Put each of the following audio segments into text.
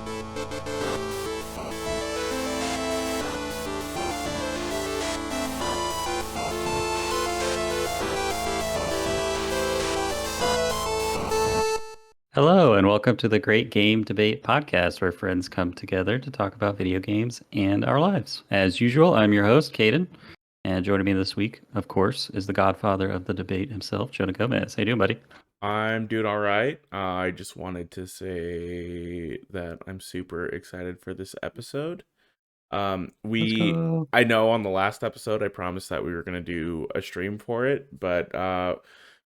Hello, and welcome to the Great Game Debate Podcast, where friends come together to talk about video games and our lives. As usual, I'm your host, Caden, and joining me this week, of course, is the godfather of the debate himself, Jonah Gomez. How you doing, buddy? I'm doing all right. I just wanted to say that I'm super excited for this episode. Let's go. I know on the last episode I promised that we were gonna do a stream for it, but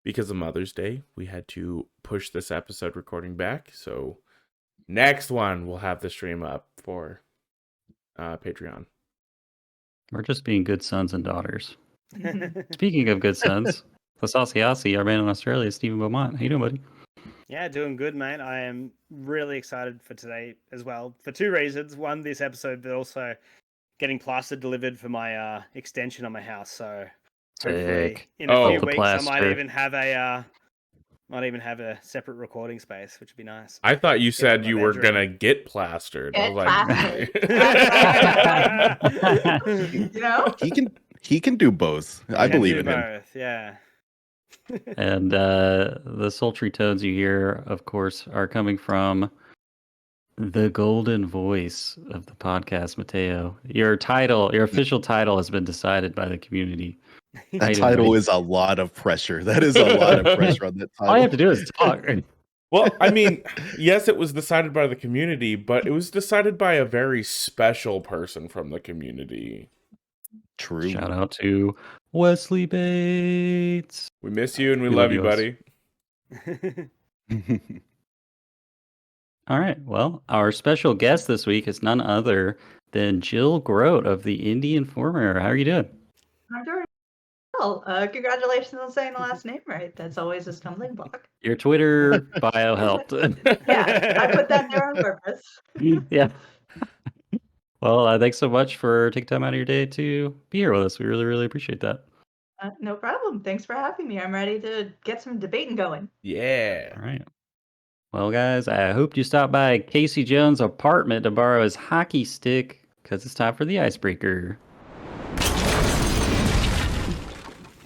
because of Mother's Day, we had to push this episode recording back. So next one we'll have the stream up for Patreon. We're just being good sons and daughters. Speaking of good sons, Lasasiasi, our man in Australia, Stephen Beaumont. How you doing, buddy? Yeah, doing good, mate. I am really excited for today as well for two reasons. One, this episode, but also getting plaster delivered for my extension on my house. So hopefully Sick. in a few the weeks, I might plaster. even have a separate recording space, which would be nice. I thought you said my you were bedroom. gonna get plastered. I Get was like, plastered. You know? He can do both. I believe in him. Both, yeah. And the sultry tones you hear, of course, are coming from the golden voice of the podcast, Mateo. Your official title has been decided by the community. That title is a lot of pressure. That is a lot of pressure on that title. All you have to do is talk. well, I mean, yes, it was decided by the community, but it was decided by a very special person from the community. True. Shout out to Wesley Bates. We miss you and we love you, buddy. All right. Well, our special guest this week is none other than Jill Grodt of the Indie Informer. How are you doing? I'm doing well. Congratulations on saying the last name right. That's always a stumbling block. Your Twitter bio helped. Yeah, I put that there on purpose. Yeah. Well, thanks so much for taking time out of your day to be here with us. We really, really appreciate that. No problem. Thanks for having me. I'm ready to get some debating going. Yeah. All right. Well, guys, I hope you stop by Casey Jones' apartment to borrow his hockey stick because it's time for the icebreaker.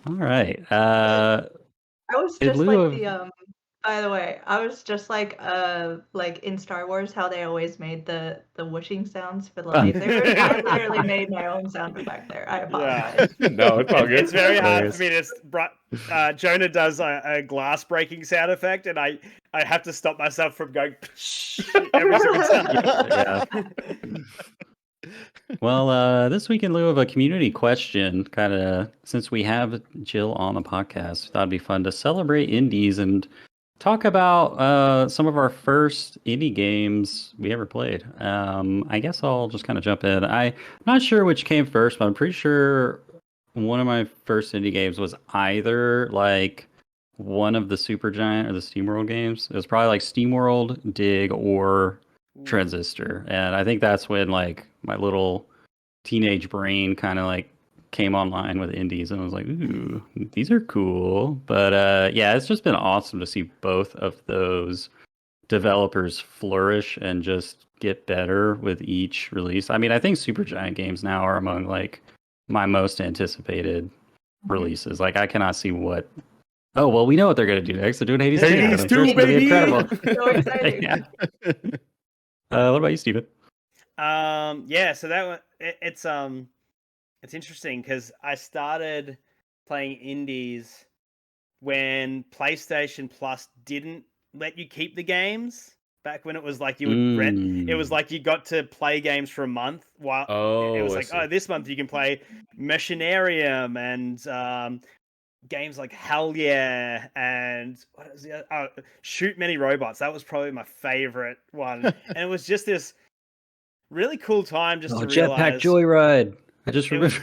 All right. I was in just lieu like of- the by the way, I was just like in Star Wars how they always made the whooshing sounds for the lightsabers. I literally made my own sound effect there. I apologize. No, it's all good. It's very hard Hilarious. for me to. Jonah does a glass breaking sound effect, and I have to stop myself from going every single time. Yeah. Well, this week in lieu of a community question, kind of since we have Jill on the podcast, thought it'd be fun to celebrate indies and talk about some of our first indie games we ever played. I guess I'll just kind of jump in. I'm not sure which came first, but I'm pretty sure one of my first indie games was either like one of the Supergiant or the SteamWorld games. It was probably like SteamWorld, Dig, or Transistor. And I think that's when like my little teenage brain kind of like came online with indies and I was like, ooh, these are cool. But yeah, it's just been awesome to see both of those developers flourish and just get better with each release. I mean, I think Supergiant games now are among like my most anticipated releases. Like I cannot see what we know what they're going to do next. They're doing Hades 2. Hades I'm 2, sure it's gonna be baby! incredible. So exciting. Yeah. What about you, Steven? Yeah, so that one it's interesting because I started playing indies when PlayStation Plus didn't let you keep the games. Back when it was like you would rent, it was like you got to play games for a month. While it was I like, see. oh, this month you can play Machinarium and games like Hell Yeah and what was the other? Oh, Shoot Many Robots. That was probably my favorite one, and it was just this really cool time just to Jetpack realize. Joyride. I just remember.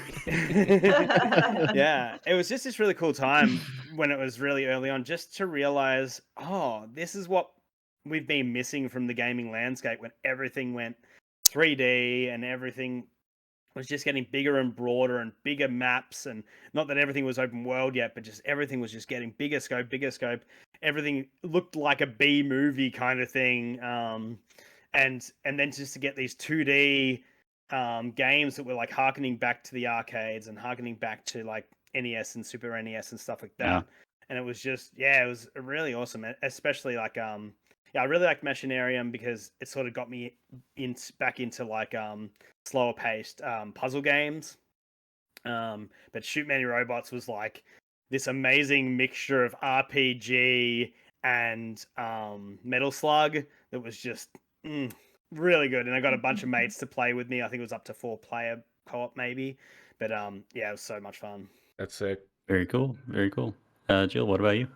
Yeah, it was just this really cool time when it was really early on, just to realize, oh, this is what we've been missing from the gaming landscape when everything went 3D and everything was just getting bigger and broader and bigger maps, and not that everything was open world yet, but just everything was just getting bigger scope. Everything looked like a B movie kind of thing. and then just to get these 2D games that were like harkening back to the arcades and harkening back to like NES and Super NES and stuff like that. Yeah. And it was just, it was really awesome, especially like I really like Machinarium because it sort of got me back into like slower paced puzzle games. But Shoot Many Robots was like this amazing mixture of RPG and Metal Slug that was just really good. And I got a bunch of mates to play with me. I think it was up to 4-player co-op maybe. But yeah, it was so much fun. That's sick. Very cool. Very cool. Jill, what about you?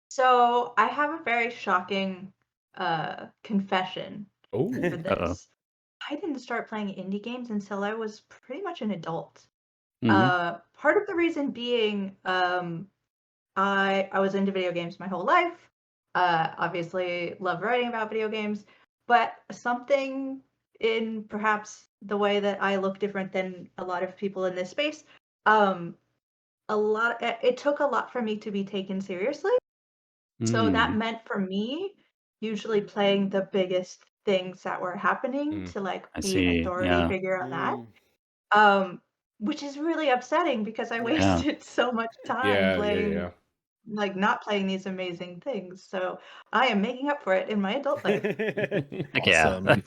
So I have a very shocking confession Oh, for this. Uh-oh. I didn't start playing indie games until I was pretty much an adult. Mhm. Part of the reason being I was into video games my whole life. Obviously love writing about video games, but something in perhaps the way that I look different than a lot of people in this space, it took a lot for me to be taken seriously. So that Mm. meant for me usually playing the biggest things that were happening Mm. to like I be an see. authority Yeah. figure on that. Mm. Which is really upsetting because I Yeah. wasted so much time yeah, playing yeah. like not playing these amazing things. So I am making up for it in my adult life. Heck yeah.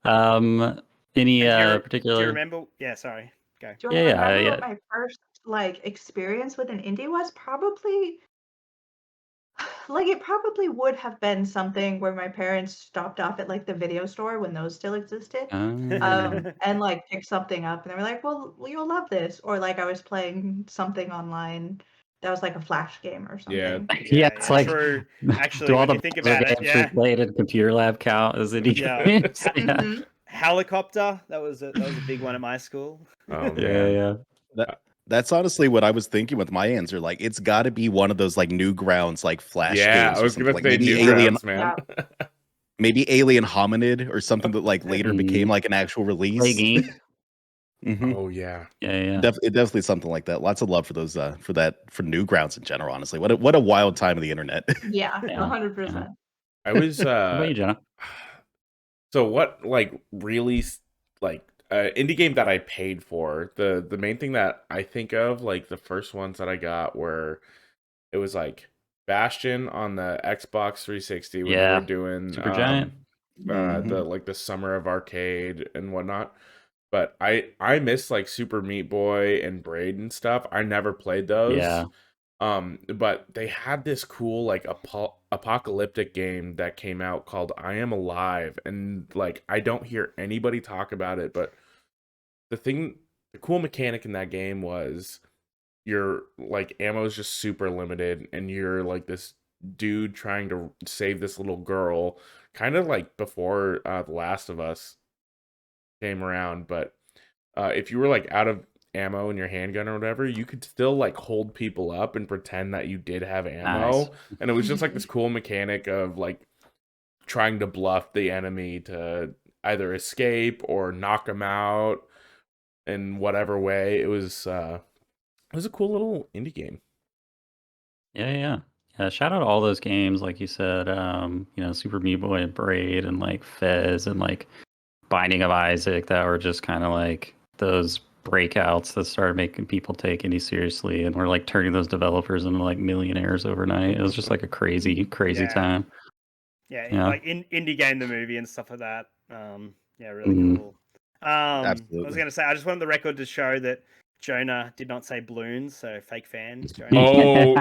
Awesome. Any Do particular? you remember? Yeah, sorry. Go. Do Yeah, I yeah, remember yeah. what my first like experience with an indie was? Probably like it probably would have been something where my parents stopped off at like the video store when those still existed. And like picked something up and they were like, well, you'll love this. Or like I was playing something online that was like a flash game or Yeah. something. Yeah, it's like true. Actually, do all when the you think puzzle about it, games we played in Computer Lab count as indie Yeah. games? Yeah. Mhm. Helicopter, that was a big one at my school. Oh, Yeah, man. yeah. That's honestly what I was thinking with my answer. Like, it's got to be one of those like Newgrounds, like Flash Yeah, games I or was something. gonna Like say maybe Newgrounds, man. Alien Hominid or something that like later became like an actual release. Plague Inc. Mhm. Oh yeah. Yeah, yeah. Definitely something like that. Lots of love for those for Newgrounds in general. Honestly, what a wild time of the internet. Yeah, Yeah, 100%. I was What about you, Jenna? so what like really like indie game that I paid for, the main thing that I think of, like the first ones that I got were, it was like Bastion on the Xbox 360 when they Yeah. were doing Supergiant. the like the Summer of Arcade and whatnot. But I miss like Super Meat Boy and Braid and stuff. I never played those. Yeah. But they had this cool like apocalyptic game that came out called I Am Alive, and like I don't hear anybody talk about it, but the cool mechanic in that game was your like ammo is just super limited, and you're like this dude trying to save this little girl, kind of like before The Last of Us came around. But if you were like out of ammo in your handgun or whatever, you could still like hold people up and pretend that you did have ammo. Nice. And it was just like this cool mechanic of like trying to bluff the enemy to either escape or knock them out in whatever way. It was a cool little indie game. Yeah, yeah. Yeah, shout out to all those games, like you said, Super Meat Boy and Braid and like Fez and like Binding of Isaac that were just kind of like those breakouts that started making people take indie seriously and were like turning those developers into like millionaires overnight. It was just like a crazy, crazy Yeah. time. Yeah. Like Indie Game the movie and stuff like that. Yeah, really cool. I was Absolutely. gonna say I just wanted the record to show that Jonah did not say balloons, so fake fans. Jonah. Oh,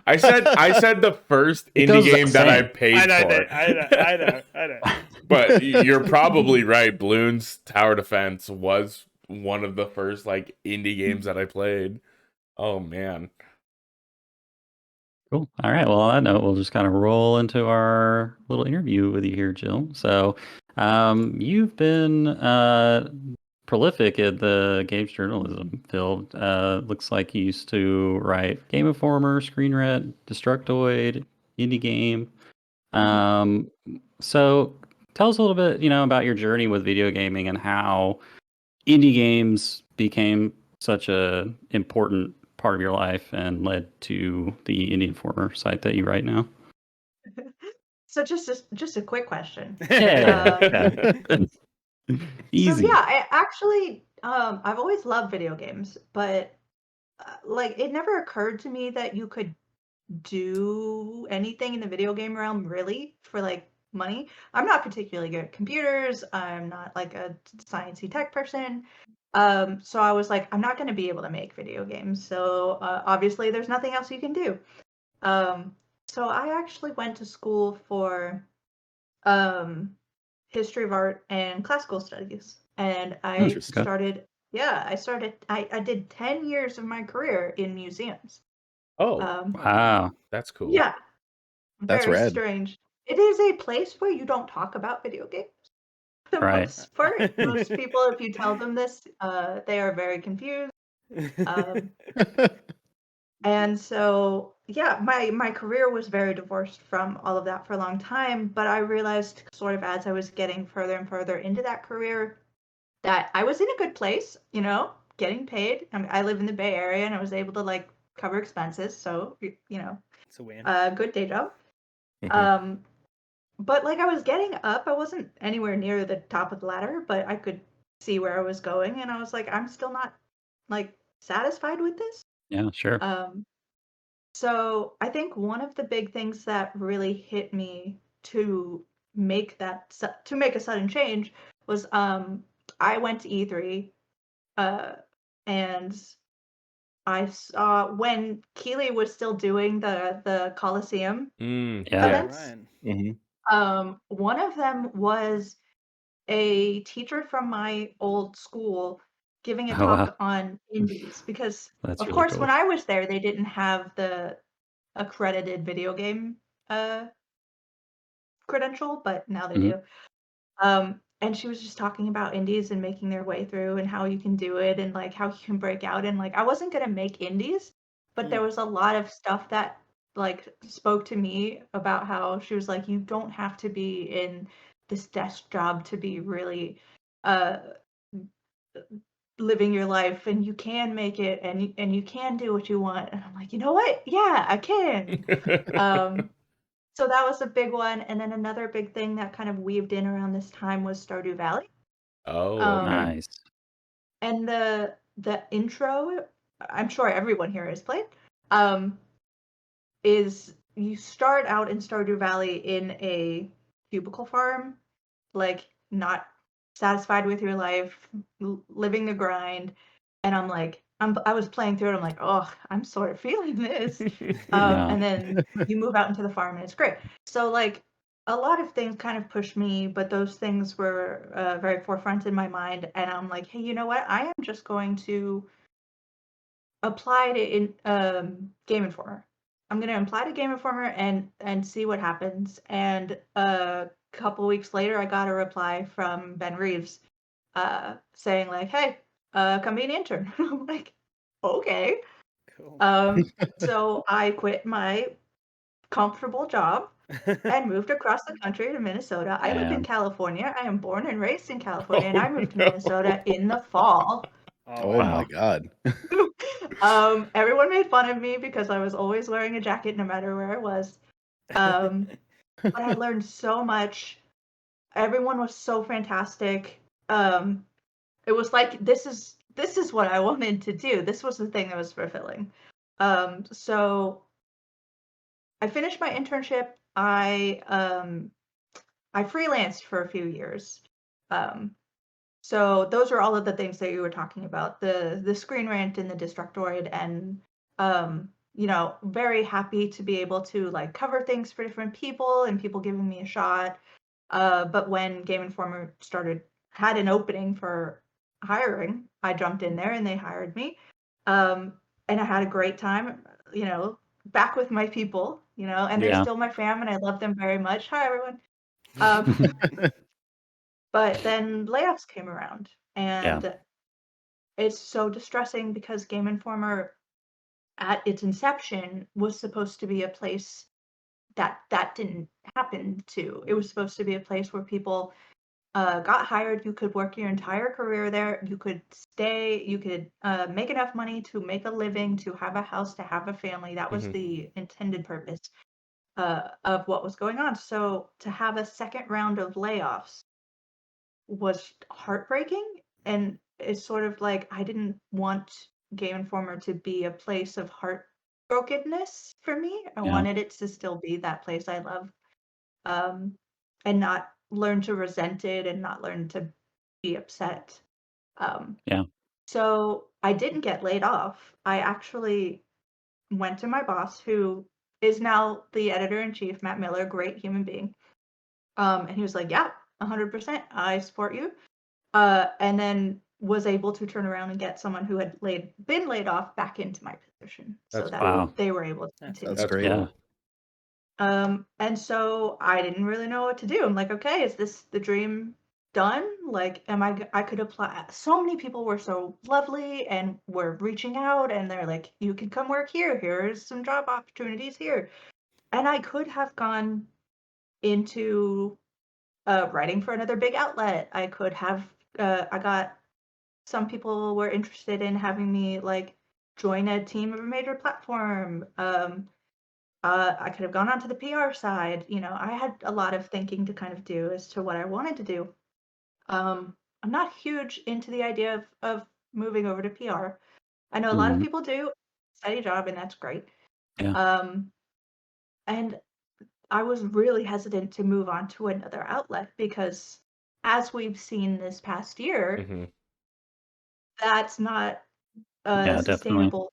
I said the first It indie goes without game that I saying. paid for. I know. But you're probably right. Bloons Tower Defense was one of the first like indie games that I played. Oh man. Cool. All right. Well, on that note, we'll just kind of roll into our little interview with you here, Jill. So, you've been prolific in the games journalism field. Looks like you used to write Game Informer, Screen Rant, Destructoid, Indie Game. So tell us a little bit, about your journey with video gaming and how indie games became such a important part of your life and led to the Indie Informer site that you write now. So just a quick question. Yeah. Um, yeah. So Easy. yeah, I actually I've always loved video games, but like it never occurred to me that you could do anything in the video game realm really for like money. I'm not particularly good at computers. I'm not like a sciencey tech person. So I was like, I'm not going to be able to make video games. So obviously, there's nothing else you can do. Um, so I actually went to school for um, history of art and classical studies, and I Interesting. started. Yeah, I did 10 years of my career in museums. Oh, Wow. that's cool. Yeah, That's very rad. strange. It is a place where you don't talk about video games for the Right. most part. Most people, if you tell them this, they are very confused. Um, and so, yeah, my career was very divorced from all of that for a long time. But I realized, sort of as I was getting further and further into that career, that I was in a good place, getting paid. I mean, I live in the Bay Area, and I was able to like cover expenses, so It's a win. good day job. Mhm. Um, but like I was getting up, I wasn't anywhere near the top of the ladder, but I could see where I was going, and I was like, I'm still not like satisfied with this. Yeah, sure. So I think one of the big things that really hit me to make a sudden change was I went to E3 and I saw when Keeley was still doing the Coliseum Yeah. events. Right. One of them was a teacher from my old school giving a Oh, wow. talk on indies because, That's of really course, cool. when I was there, they didn't have the accredited video game credential, but now they Mhm. do. And she was just talking about indies and making their way through and how you can do it and like how you can break out. And like I wasn't gonna make indies, but there Mm. was a lot of stuff that like spoke to me about how she was like, you don't have to be in this desk job to be really uh living your life, and you can make it, and you can do what you want. And I'm like, you know what? Yeah, I can. Um so that was a big one. And then another big thing that kind of weaved in around this time was Stardew Valley. Oh, okay. Nice. And the intro, I'm sure everyone here has played, um, is you start out in Stardew Valley in a cubicle farm, like not satisfied with your life, living the grind. And I'm like, I was playing through it. I'm like, oh, I'm sort of feeling this. Yeah. And then you move out into the farm, and it's great. So like a lot of things kind of pushed me, but those things were very forefront in my mind. And I'm like, hey, you know what? I am just going to apply to Game Informer. I'm gonna apply to Game Informer and see what happens. And a couple weeks later, I got a reply from Ben Reeves, saying like, "Hey, come be an intern." I'm like, "Okay." Cool. So I quit my comfortable job and moved across the country to Minnesota. I live in Damn. California. I am born and raised in California, and Oh, I moved to no. Minnesota in the fall. Oh, Oh wow. my Wow. god. Everyone made fun of me because I was always wearing a jacket no matter where I was. But I learned so much. Everyone was so fantastic. It was like this is what I wanted to do. This was the thing that was fulfilling. So I finished my internship. I freelanced for a few years. Um, So those are all of the things that you were talking about, the Screen Rant and the Destructoid, and very happy to be able to like cover things for different people and people giving me a shot. But when Game Informer had an opening for hiring, I jumped in there and they hired me. Um, and I had a great time, back with my people, and they're Yeah. still my fam and I love them very much. Hi everyone. Um, but then layoffs came around, Yeah. and it's so distressing because Game Informer, at its inception, was supposed to be a place that didn't happen to. It was supposed to be a place where people got hired. You could work your entire career there. You could stay. You could make enough money to make a living, to have a house, to have a family. That was Mhm. the intended purpose. of what was going on. So to have a second round of layoffs was heartbreaking, and it's sort of like I didn't want Game Informer to be a place of heartbrokenness for me. I Yeah. wanted it to still be that place I love, um, and not learn to resent it and not learn to be upset. Yeah. So I didn't get laid off. I actually went to my boss, who is now the editor-in-chief, Matt Miller, great human being. And he was like, "Yeah, 100%, I support you." And then was able to turn around and get someone who had been laid off back into my position, so That's that Wow. they were able to That's continue. That's That's great. cool. Yeah. And so I didn't really know what to do. I'm like, okay, is this the dream done? Like, I could apply. So many people were so lovely and were reaching out, and they're like, you can come work here. Here's some job opportunities here. And I could have gone into writing for another big outlet. I could have, I got some people were interested in having me like join a team of a major platform. I could have gone on to the PR side. You know, I had a lot of thinking to kind of do as to what I wanted to do. I'm not huge into the idea of moving over to PR. I know a lot of Mhm. people do, steady job, and that's great. Yeah. And I was really hesitant to move on to another outlet because, as we've seen this past year, hmm that's not Yeah, definitely. sustainable.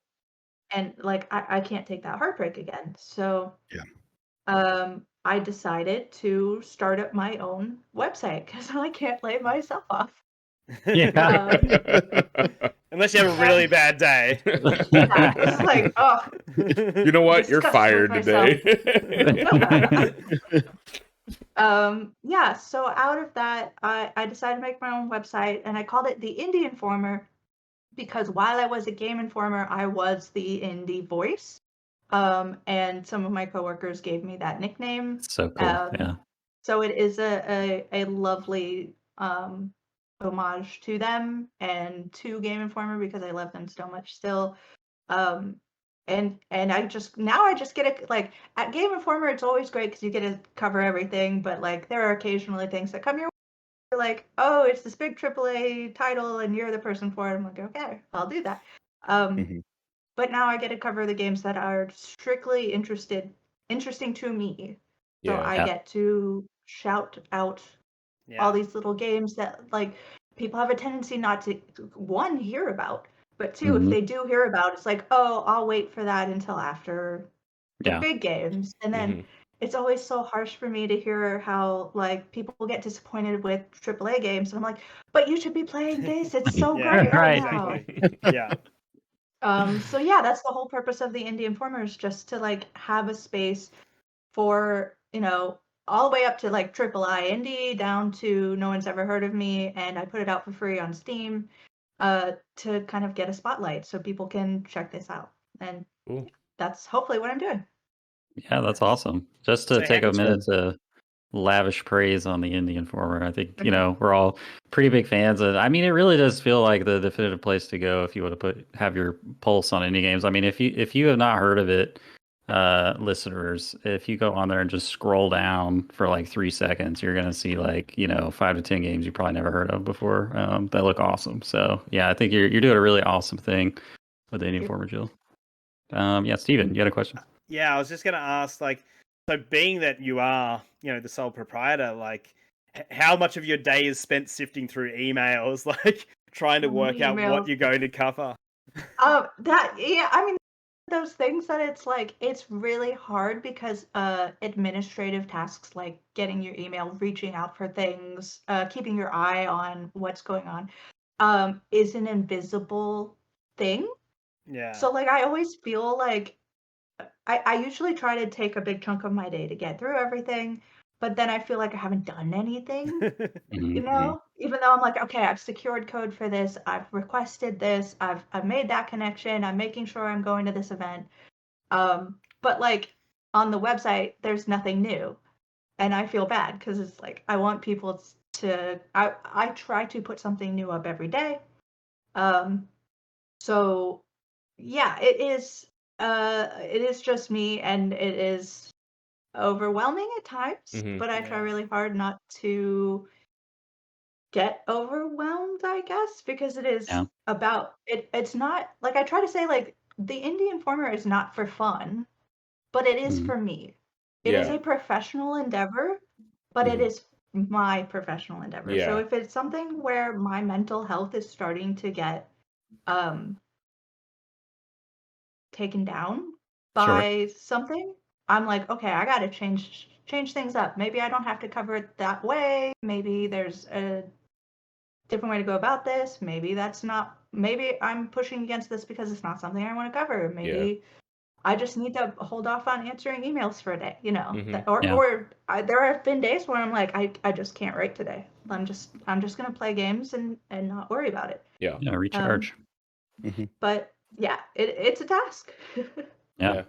And like, I can't take that heartbreak again. So Yeah. I decided to start up my own website because I can't lay myself off. Yeah. Unless you have a really bad day. Yeah, it's like, oh, You know what? You're disgusted with fired myself. today. Yeah, so out of that, I decided to make my own website, and I called it the Indie Informer because while I was a Game Informer, I was the indie voice. And some of my coworkers gave me that nickname. So cool. Yeah. So it is a lovely homage to them and to Game Informer because I love them so much still. Um, and I just get it like at Game Informer, it's always great because you get to cover everything, but like there are occasionally things that come your way, you're like, oh, it's this big AAA title and you're the person for it. I'm like, okay, I'll do that. Mhm. But now I get to cover the games that are strictly interesting to me. So Yeah. I Yeah. get to shout out all these little games that like people have a tendency not to one hear about, but two, if Mhm. they do hear about, it's like, oh, I'll wait for that until after the Yeah. big games. And then Mhm. it's always so harsh for me to hear how like people get disappointed with AAA games, and I'm like, but you should be playing this. It's so Yeah, great right Right. now. exactly. Yeah. So yeah, that's the whole purpose of the Indie Informers, just to like have a space for, you know, all the way up to like AAA indie down to no one's ever heard of me, and I put it out for free on Steam to kind of get a spotlight so people can check this out. And Cool. that's hopefully what I'm doing. Yeah, that's awesome. Just to So take how- a minute to lavish praise on the Indie Informer. I think, we're all pretty big fans of I mean, it really does feel like the definitive place to go if you want to have your pulse on indie games. I mean, if you have not heard of it, listeners, if you go on there and just scroll down for like 3 seconds, you're gonna see like, 5 to 10 games you probably never heard of before, that look awesome. So yeah, I think you're doing a really awesome thing with the Indie Informer, Jill. Yeah, Steven, you had a question? Yeah, I was just going to ask, like, so being that you are, the sole proprietor, like, how much of your day is spent sifting through emails, like, trying to work out what Emails. you're going to cover? I mean, those things that it's like it's really hard because administrative tasks like getting your email, reaching out for things, keeping your eye on what's going on, is an invisible thing. Yeah. So like I always feel like I usually try to take a big chunk of my day to get through everything, but then I feel like I haven't done anything, Mhm. even though I'm like, okay, I've secured code for this, I've requested this, I've made that connection, I'm making sure I'm going to this event. But like on the website, there's nothing new, and I feel bad because it's like I want people to. I try to put something new up every day. Um, so yeah, it is. It is just me, and it is overwhelming at times, Mhm. but I try Yeah. really hard not to get overwhelmed, I guess, because it is Yeah. about it. It's not like I try to say, like, the Indie Informer is not for fun, but it is Mhm. for me. It is Yeah. a professional endeavor, but it Mhm. is my professional endeavor. So Yeah. if it's something where my mental health is starting to get taken down Sure. by something, I'm like, okay, I gotta change things up. Maybe I don't have to cover it that way. Maybe there's a different way to go about this. Maybe that's not. Maybe I'm pushing against this because it's not something I want to cover. Maybe I just need to hold off on answering emails for a day. You know, Mhm. Yeah. there have been days where I'm like, I just can't write today. I'm just gonna play games and not worry about it. Yeah. Yeah. Recharge. But yeah, it's a task. Yeah. Yeah.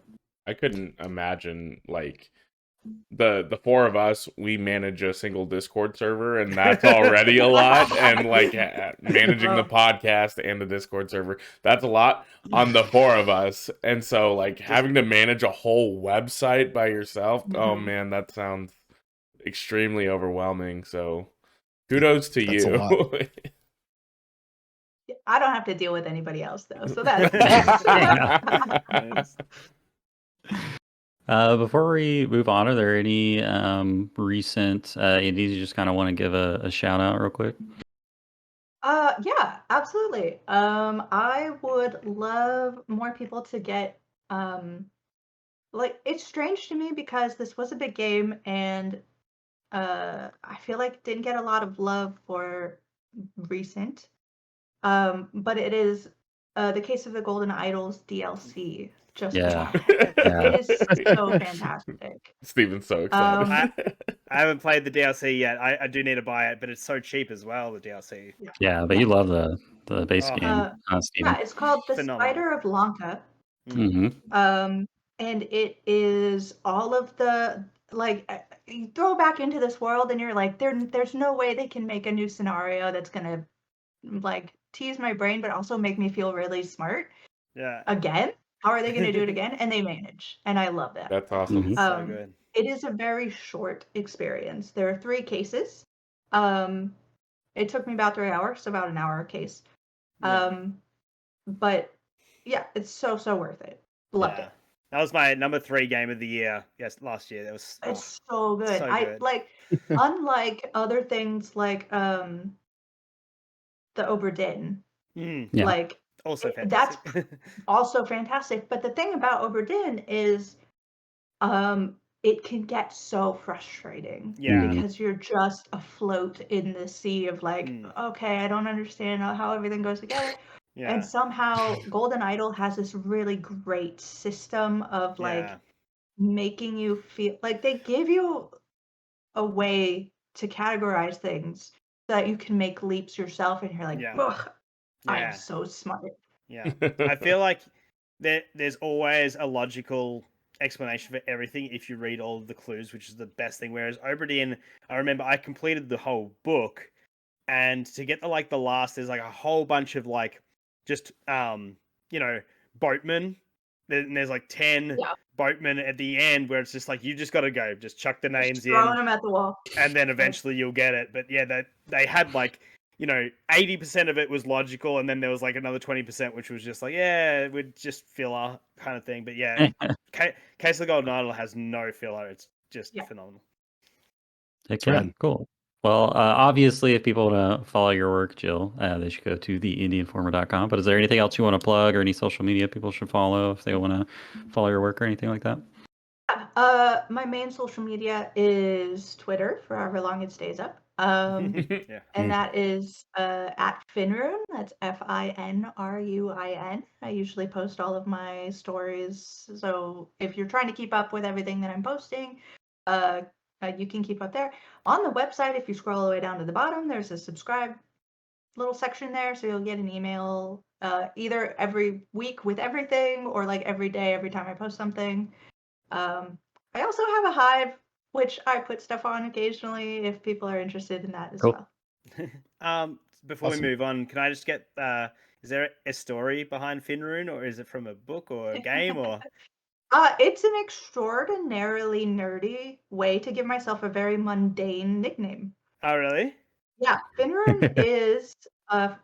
I couldn't imagine like the four of us, we manage a single Discord server, and that's already a lot. And like managing the Oh. podcast and the Discord server, that's a lot on the four of us. And so like having to manage a whole website by yourself, oh Mhm. man, that sounds extremely overwhelming. So kudos to That's a you. lot. I don't have to deal with anybody else though, so that's Nice. Before we move on, are there any recent indies you just kind of want to give a shout out real quick? Yeah, absolutely. I would love more people to get like it's strange to me because this was a big game and I feel like it didn't get a lot of love for recent. But it is the Case of the Golden Idols DLC just came Yeah. out. Yeah. It is so fantastic. Steven's so excited. I haven't played the DLC yet. I do need to buy it, but it's so cheap as well, the DLC. Yeah, but you love the base Oh. game, Yeah, Steven. it's called The Phenomenal. Spider of Lanka. Mm-hmm. And it is all of the like you throw back into this world and you're like there's no way they can make a new scenario that's gonna like tease my brain but also make me feel really smart Yeah. again. How are they gonna do it again? And they manage, and I love that. That's awesome. Mhm. So good. It is a very short experience. There are 3 cases. It took me about 3 hours, so about an hour a case. Yeah. But yeah, it's so worth it. Loved it. That was my number 3 game of the year. Yes, last year. That was It's so good. so I good. like unlike other things like the Oberdin, Yeah. like Also that's fantastic. also fantastic. But the thing about Oberdin is it can get so frustrating Yeah. because you're just afloat in the sea of like, okay, I don't understand how everything goes together. Yeah. And somehow Golden Idol has this really great system of like Yeah. making you feel like they give you a way to categorize things so that you can make leaps yourself and you're like, Yeah. ugh, I am Yeah. so smart. Yeah. I feel like there's always a logical explanation for everything if you read all of the clues, which is the best thing. Whereas Oberdin, I remember I completed the whole book, and to get the last, there's like a whole bunch of like just boatmen. And there's like 10 Yeah. boatmen at the end where it's just like you just got to go, just chuck the names Just throwing in, them at the wall. and then eventually you'll get it. But yeah, they had like 80% of it was logical, and then there was like another 20% which was just like, yeah, we'd just filler kind of thing. But yeah, Case of the Golden Idol has no filler. It's just phenomenal. Heck yeah, cool. Well, obviously, if people want to follow your work, Jill, they should go to theindianformer.com. But is there anything else you want to plug or any social media people should follow if they want to follow your work or anything like that? My main social media is Twitter for however long it stays up. And that is at Finruin. That's FINRUIN. I usually post all of my stories. So if you're trying to keep up with everything that I'm posting, you can keep up there. On the website, if you scroll all the way down to the bottom, there's a subscribe little section there. So you'll get an email either every week with everything or like every day, every time I post something. I also have a Hive, which I put stuff on occasionally if people are interested in that as well. Before we move on, can I just get is there a story behind Finrune, or is it from a book or a game or? It's an extraordinarily nerdy way to give myself a very mundane nickname. Oh, really? Yeah, Finrun is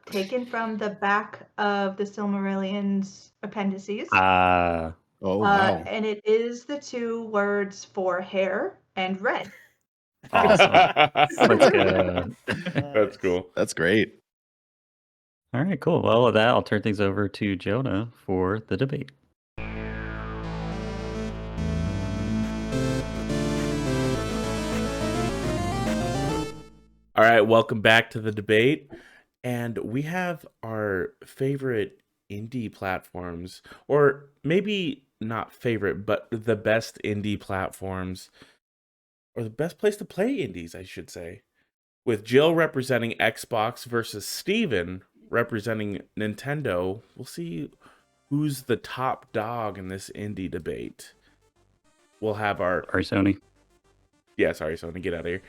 taken from the back of the Silmarillion's appendices. Ah, Oh wow. And it is the 2 words for hair and red. awesome. Let's go. That's cool. That's great. All right, cool. Well, with that, I'll turn things over to Jonah for the debate. All right, welcome back to the debate. And we have our favorite indie platforms, or maybe not favorite, but the best indie platforms, or the best place to play indies, I should say. With Jill representing Xbox versus Steven representing Nintendo, we'll see who's the top dog in this indie debate. We'll have our... Sorry, Sony. Yeah, sorry, Sony, get out of here.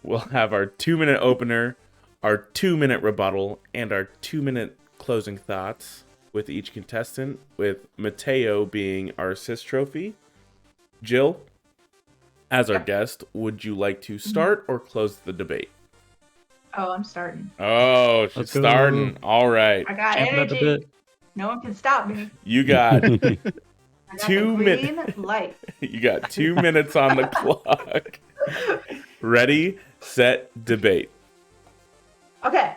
We'll have our 2-minute opener, our 2-minute rebuttal, and our 2-minute closing thoughts with each contestant, with Mateo being our assist trophy. Jill, as our guest, would you like to start or close the debate? Oh, I'm starting. Oh, she's Let's go. starting. All right. I got Champ it up a energy. bit. No one can stop me. You got I got 2 the green minutes. light. You got 2 minutes on the clock. Ready, set, debate. Okay.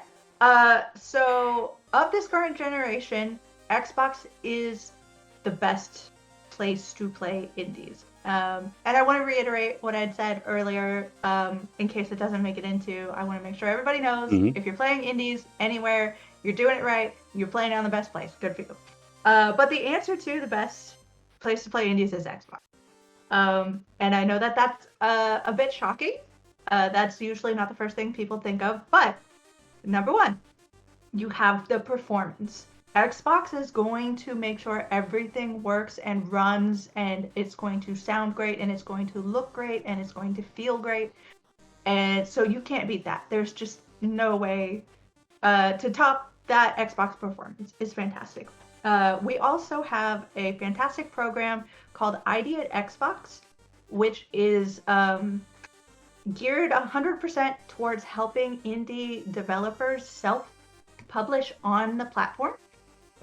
So of this current generation, Xbox is the best place to play indies. And I want to reiterate what I'd said earlier, in case it doesn't make it into. I want to make sure everybody knows if you're playing indies anywhere, you're doing it right. You're playing on the best place. Good for you. But the answer to the best place to play indies is Xbox. And I know that that's a bit shocking. That's usually not the first thing people think of. But number one, you have the performance. Xbox is going to make sure everything works and runs, and it's going to sound great, and it's going to look great, and it's going to feel great. And so you can't beat that. There's just no way to top that. Xbox performance is fantastic. We also have a fantastic program called ID at Xbox, which is geared 100% towards helping indie developers self-publish on the platform.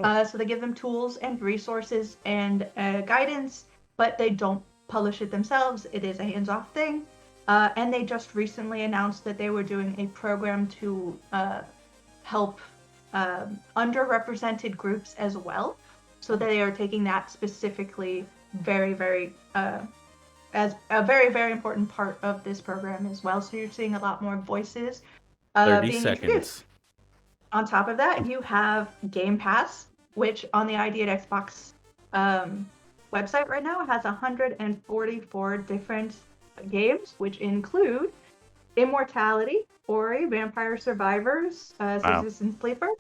So they give them tools and resources and guidance, but they don't publish it themselves. It is a hands-off thing. And they just recently announced that they were doing a program to help underrepresented groups as well. So they are taking that specifically very, very as a very, very important part of this program as well. So you're seeing a lot more voices 30 being seconds. introduced. On top of that, you have Game Pass, which on the ID at Xbox website right now has 144 different games, which include Immortality, Ori, Vampire Survivors, Citizen Sleeper,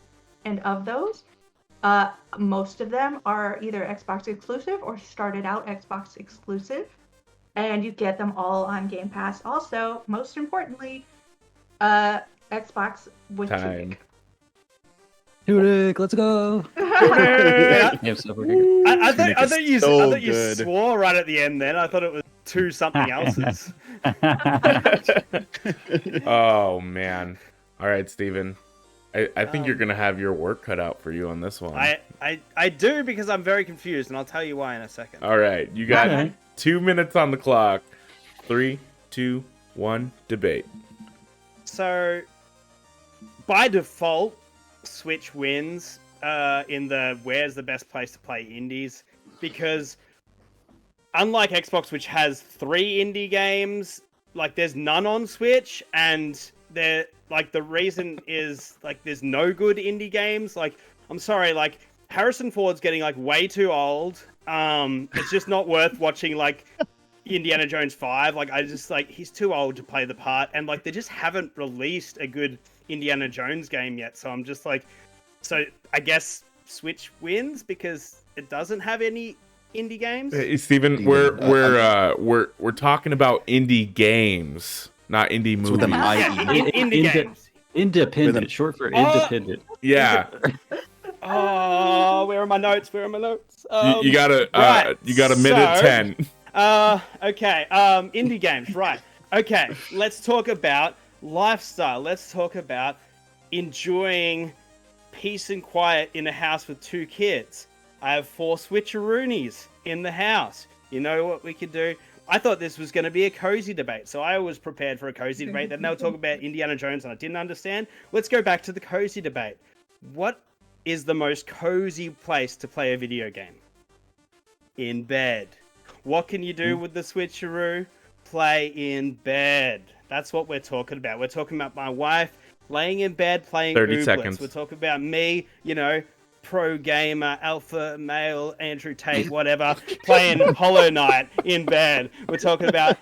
and of those, most of them are either Xbox exclusive or started out Xbox exclusive, and you get them all on Game Pass. Also, most importantly, Xbox with Time. Tunic, let's go. Yeah. Yeah, so we're good. I thought you good. swore right at the end then. I thought it was two something else's. Oh, man. All right, Steven. I think you're going to have your work cut out for you on this one. I do, because I'm very confused, and I'll tell you why in a second. All right. You got Okay. 2 minutes on the clock. 3, 2, 1, debate. So, by default, Switch wins in the where's the best place to play indies, because unlike Xbox, which has 3 indie games, like there's none on Switch, and they're like the reason is like there's no good indie games. Like, I'm sorry, like Harrison Ford's getting like way too old. It's just not worth watching like Indiana Jones 5. Like, I just like he's too old to play the part, and like they just haven't released a good Indiana Jones game yet. So I'm just like, so I guess Switch wins because it doesn't have any indie games. Hey, Steven, we're talking about indie games, not indie movies. with an I. Yeah, indie games. Independent, With a- short for independent. Yeah. Oh, where are my notes? Where are my notes? You got a right, you got a minute so- 10. Okay. Indie games, right? Okay, let's talk about lifestyle. Let's talk about enjoying peace and quiet in a house with 2 kids. I have 4 switcheroonies in the house. You know what we could do? I thought this was going to be a cozy debate, so I was prepared for a cozy debate. Then they'll talk about Indiana Jones, and I didn't understand. Let's go back to the cozy debate. What is the most cozy place to play a video game? In bed. What can you do with the switcheroo? Play in bed. That's what we're talking about. We're talking about my wife laying in bed playing 30 Ooblets. seconds. We're talking about me, pro gamer, alpha male, Andrew Tate, whatever, playing Hollow Knight in bed. We're talking about,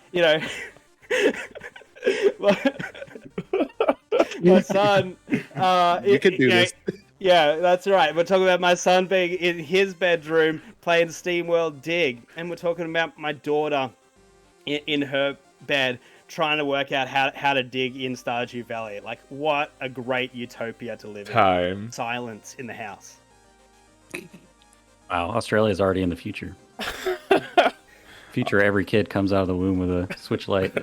my son. You could do this. Yeah, that's right. We're talking about my son being in his bedroom playing SteamWorld Dig, and we're talking about my daughter in her bed trying to work out how to dig in Stardew Valley. Like, what a great utopia to live in. Time. Silence in the house. Wow, Australia's already in the future. Future, every kid comes out of the womb with a Switch Lite.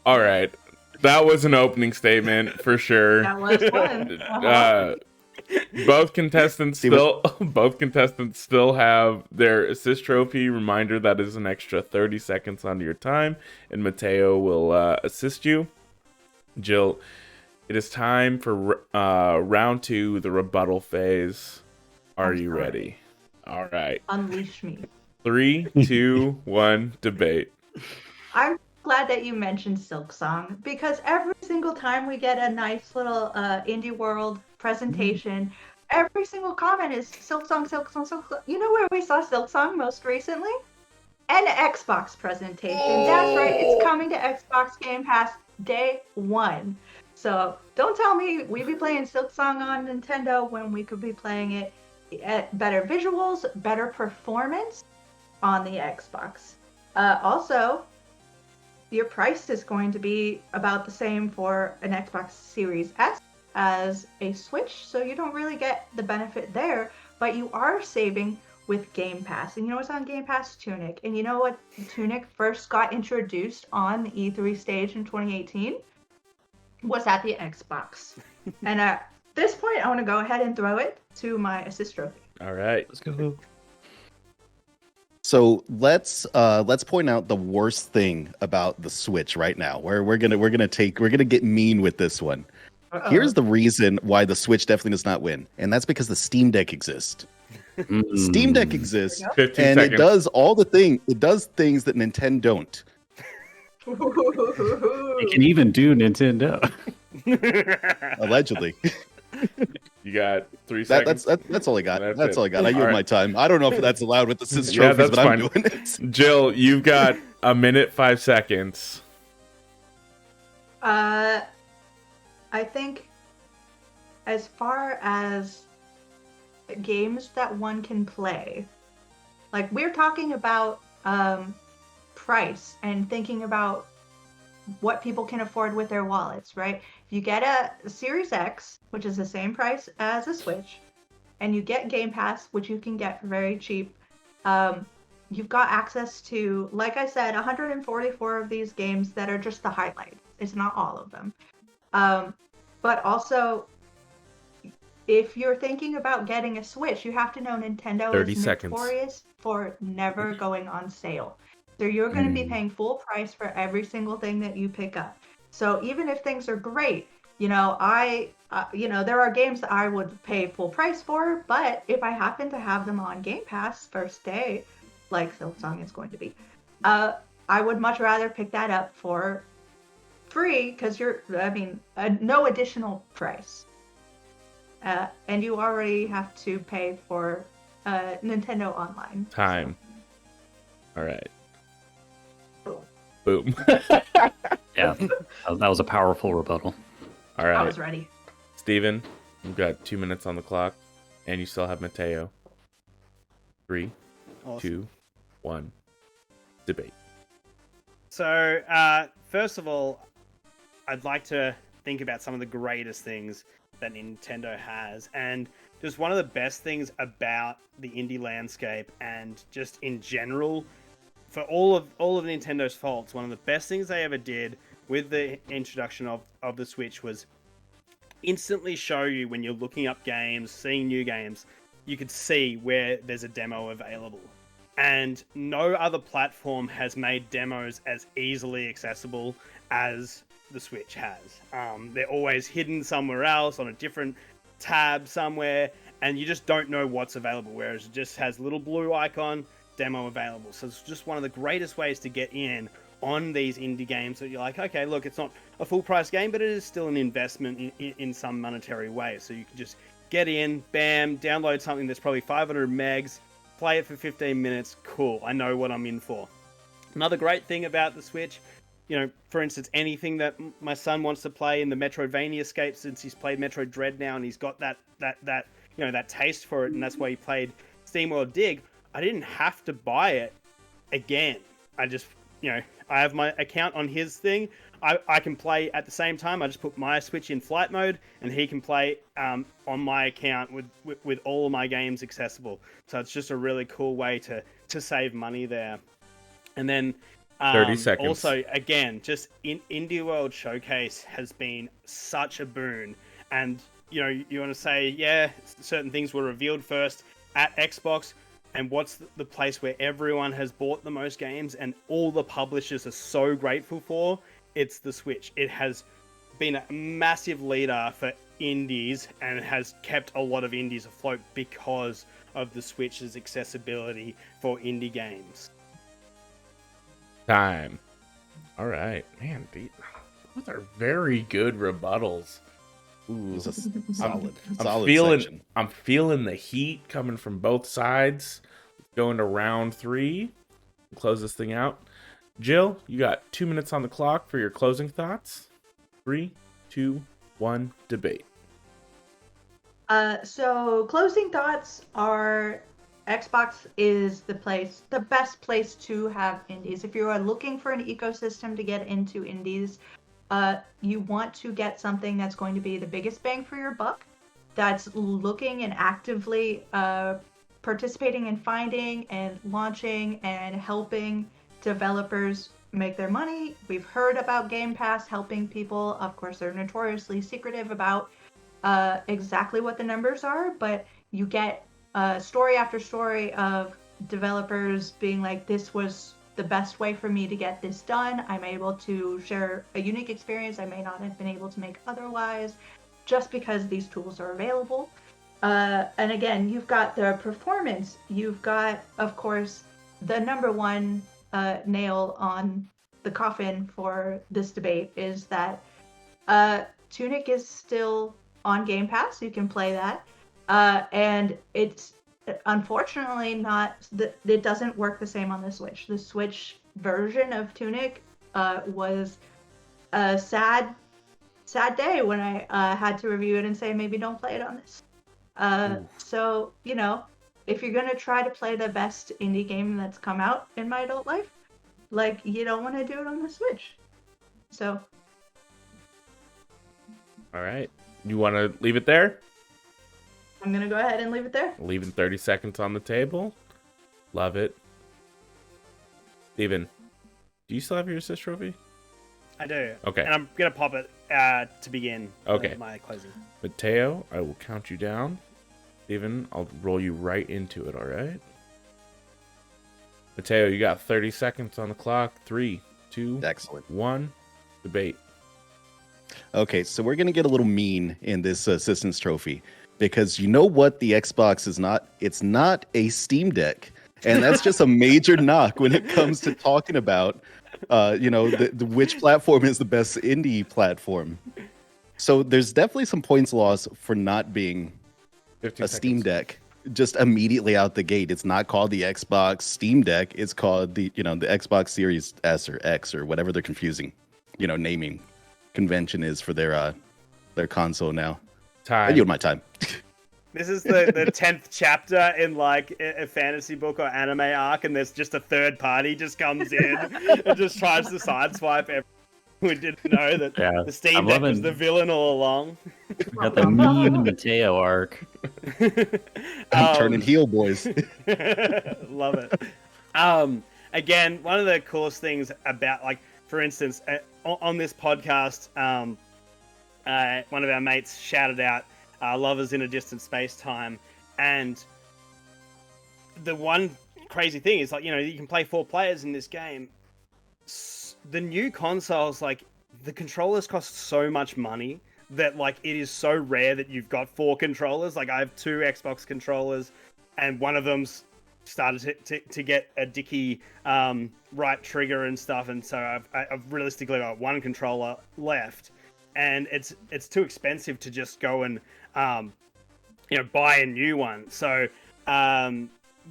All right. That was an opening statement for sure. That was one. Uh-huh. Both contestants still have their assist trophy. Reminder that is an extra 30 seconds onto your time, and Mateo will assist you. Jill, it is time for round 2, the rebuttal phase. Are you ready? All right. Unleash me. 3, 2, 1, debate. I'm glad that you mentioned Silk Song, because every single time we get a nice little indie world presentation, every single comment is Silk Song, Silk Song, Silk Song. You know where we saw Silk Song most recently? An Xbox presentation. That's right, it's coming to Xbox Game Pass day 1. So don't tell me we'd be playing Silk Song on Nintendo when we could be playing it at better visuals, better performance on the Xbox. Also, your price is going to be about the same for an Xbox Series S as a Switch, so you don't really get the benefit there, but you are saving with Game Pass. And you know what's on Game Pass? Tunic. And you know what Tunic first got introduced on the E3 stage in 2018? Was at the Xbox. And at this point, I want to go ahead and throw it to my assist trophy. All right. Let's go. So let's point out the worst thing about the Switch right now. Where we're gonna get mean with this one. Uh-oh. Here's the reason why the Switch definitely does not win, and that's because the Steam Deck exists. Steam Deck exists, 15 and seconds. it does all the thing. It does things that Nintendo don't. It can even do Nintendo. Allegedly. You got 3 seconds. That's all I got. That's That's it. all I got. I yield All right. my time. I don't know if that's allowed with the assist Yeah, trophies, that's but I'm fine. doing it. Jill, you've got a minute 5 seconds. I think as far as games that one can play, like we're talking about price and thinking about what people can afford with their wallets, right? If you get a Series X, which is the same price as a Switch, and you get Game Pass, which you can get for very cheap, you've got access to, like I said, 144 of these games that are just the highlights. It's not all of them. But also, if you're thinking about getting a Switch, you have to know Nintendo 30 is seconds. notorious for never going on sale. So you're going to be paying full price for every single thing that you pick up. So even if things are great, there are games that I would pay full price for, but if I happen to have them on Game Pass first day, like Silksong is going to be, I would much rather pick that up for free because no additional price. And you already have to pay for Nintendo Online. Time. All right. Boom. Boom. Yeah, that was a powerful rebuttal. All I right. was ready. Steven, you've got 2 minutes on the clock, and you still have Mateo. 3, Awesome. 2, 1. Debate. So, first of all, I'd like to think about some of the greatest things that Nintendo has. And just one of the best things about the indie landscape and just in general, for all of Nintendo's faults, one of the best things they ever did with the introduction of the Switch was instantly show you when you're looking up games, seeing new games, you could see where there's a demo available. And no other platform has made demos as easily accessible as the Switch has. They're always hidden somewhere else on a different tab somewhere, and you just don't know what's available, whereas it just has a little blue icon, demo available. So it's just one of the greatest ways to get in on these indie games that you're like, okay, look, it's not a full price game, but it is still an investment in some monetary way. So you can just get in, bam, download something that's probably 500 megs, play it for 15 minutes, cool, I know what I'm in for. Another great thing about the Switch, you know, for instance, anything that my son wants to play in the Metroidvania scape, since he's played Metroid Dread now and he's got that you know, that taste for it, and that's why he played SteamWorld Dig, I didn't have to buy it again. I just, you know, I have my account on his thing. I can play at the same time. I just put my Switch in flight mode, and he can play on my account with all of my games accessible. So it's just a really cool way to save money there. And then 30 seconds. Also, again, just Indie World Showcase has been such a boon. And, you know, you want to say, yeah, certain things were revealed first at Xbox. And what's the place where everyone has bought the most games and all the publishers are so grateful for? It's the Switch. It has been a massive leader for indies and it has kept a lot of indies afloat because of the Switch's accessibility for indie games. Time. All right. Man, those are very good rebuttals. Ooh, It was a solid I'm section. feeling the heat coming from both sides. Going to round 3. Close this thing out. Jill, you got 2 minutes on the clock for your closing thoughts. 3, 2, 1, debate. So closing thoughts are Xbox is the best place to have indies. If you are looking for an ecosystem to get into indies, you want to get something that's going to be the biggest bang for your buck, that's looking and actively participating in finding and launching and helping developers make their money. We've heard about Game Pass helping people. Of course, they're notoriously secretive about exactly what the numbers are, but you get story after story of developers being like, this was the best way for me to get this done. I'm able to share a unique experience I may not have been able to make otherwise, just because these tools are available. And again, you've got the performance. You've got, of course, the number one nail on the coffin for this debate is that Tunic is still on Game Pass. You can play that. And it's unfortunately not, it doesn't work the same on the Switch. The Switch version of Tunic was a sad day when I had to review it and say maybe don't play it on this. So, you know, if you're gonna try to play the best indie game that's come out in my adult life, like, you don't want to do it on the Switch. So. All right. You want to leave it there? I'm gonna go ahead and leave it there. Leaving 30 seconds on the table. Love it. Steven, do you still have your assist trophy? I do. Okay. And I'm going to pop it to begin my closing. Mateo, I will count you down. Steven, I'll roll you right into it, all right? Mateo, you got 30 seconds on the clock. 3, 2, Excellent. 1. Debate. Okay, so we're gonna get a little mean in this assistance trophy because you know what the Xbox is not? It's not a Steam Deck, and that's just a major knock when it comes to talking about, which platform is the best indie platform. So there's definitely some points lost for not being 15 a Steam seconds. Deck just immediately out the gate. It's not called the Xbox Steam Deck. It's called the Xbox Series S or X or whatever they're confusing, naming convention is for their console now. I yield my time. This is the 10th chapter in like a fantasy book or anime arc, and there's just a third party just comes in and just tries to sideswipe everything. we didn't know that Yeah, the Steam I'm Deck was loving- the villain all along. We got the mean Mateo arc. I'm turning heel, boys. Love it. Again, one of the coolest things about, like, for instance, on this podcast, one of our mates shouted out Lovers in a Distant Space-Time, and the one crazy thing is, like, you know, you can play 4 players in this game. The new consoles, like, the controllers cost so much money that, like, it is so rare that you've got 4 controllers. Like, I have 2 Xbox controllers, and one of them's started to get a dicky right trigger and stuff, and so I've realistically got 1 controller left, and it's too expensive to just go and buy a new one. So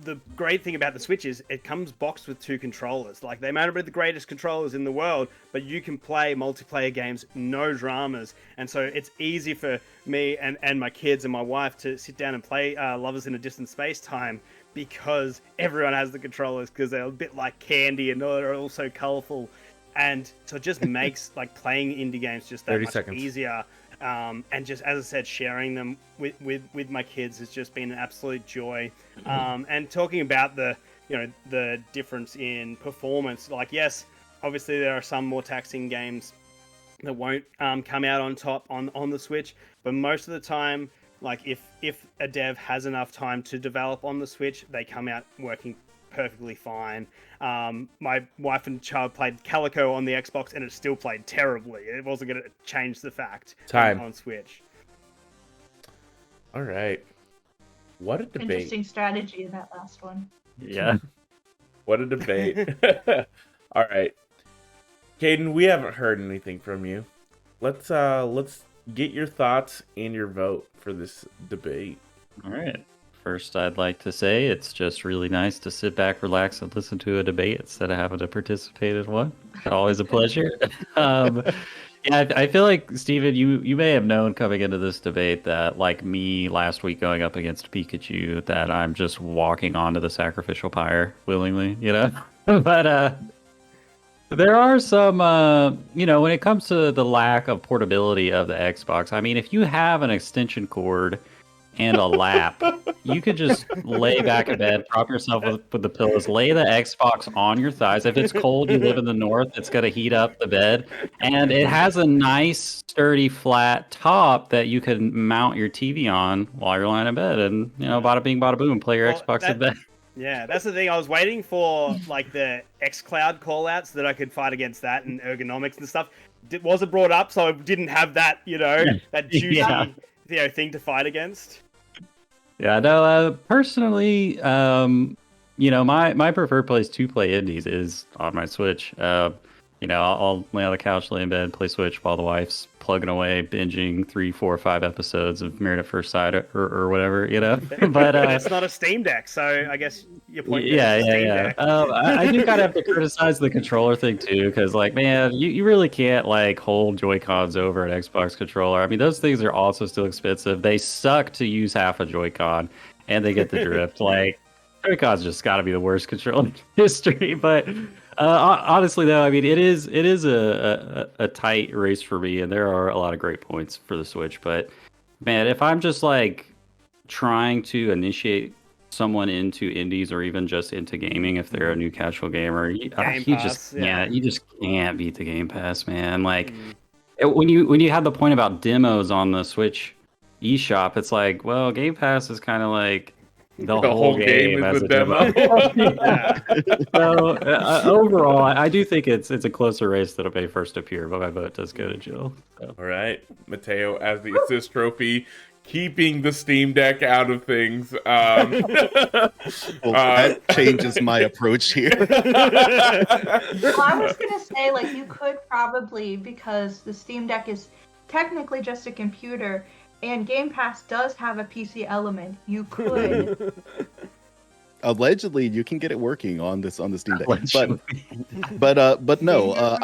the great thing about the Switch is it comes boxed with 2 controllers. Like, they may not be the greatest controllers in the world, but you can play multiplayer games, no dramas. And so it's easy for me and my kids and my wife to sit down and play Lovers in a Distant Space-Time, because everyone has the controllers, because they're a bit like candy and they're also colorful. And so it just makes, like, playing indie games just that 30 much seconds. easier. And just, as I said, sharing them with my kids has just been an absolute joy. And talking about the difference in performance, like, yes, obviously there are some more taxing games that won't come out on top on the Switch, but most of the time, like, if a dev has enough time to develop on the Switch, they come out working perfectly fine. My wife and child played Calico on the Xbox, and it still played terribly. It wasn't going to change the fact on Switch. All right. What a debate. Interesting strategy in that last one. Yeah. What a debate. All right. Caden, we haven't heard anything from you. Let's get your thoughts and your vote for this debate. All right. First, I'd like to say it's just really nice to sit back, relax, and listen to a debate instead of having to participate in one. Always a pleasure. Yeah, I feel like, Steven, you may have known coming into this debate that, like me last week going up against Pikachu, that I'm just walking onto the sacrificial pyre willingly, you know? But there are some, when it comes to the lack of portability of the Xbox, I mean, if you have an extension cord and a lap, you could just lay back in bed, prop yourself with the pillows, lay the Xbox on your thighs. If it's cold, you live in the north, it's going to heat up the bed. And it has a nice, sturdy, flat top that you can mount your TV on while you're lying in bed. And, bada bing, bada boom, play your Xbox in bed. Yeah, that's the thing. I was waiting for, like, the xCloud callouts that I could fight against that and ergonomics and stuff. It wasn't brought up, so I didn't have that, that juicy thing to fight against. Yeah, no, personally, my preferred place to play indies is on my Switch. I'll lay on the couch, lay in bed, play Switch while the wife's plugging away, binging 3, 4, 5 episodes of Married at First Sight or whatever, But it's not a Steam Deck, so I guess your point is yeah. Deck. I do kind of have to criticize the controller thing too, because, like, man, you really can't, like, hold Joy-Cons over an Xbox controller. I mean, those things are also still expensive. They suck to use half a Joy-Con, and they get the drift. Like, Joy-Con's just got to be the worst controller in history, but. Honestly, though, I mean, it is a tight race for me, and there are a lot of great points for the Switch. But man, if I'm just, like, trying to initiate someone into indies or even just into gaming, if they're a new casual gamer, you just can't beat the Game Pass, man. Like, when you have the point about demos on the Switch eShop, it's like, well, Game Pass is kind of like. The whole game is as a a demo. So overall, I do think it's a closer race than it may first appear, but my vote does go to Jill. So. All right, Mateo as the assist trophy, keeping the Steam Deck out of things. That changes my approach here. Well, I was going to say, like, you could probably, because the Steam Deck is technically just a computer, and Game Pass does have a PC element. You could. Allegedly, you can get it working on the Steam Deck. But no,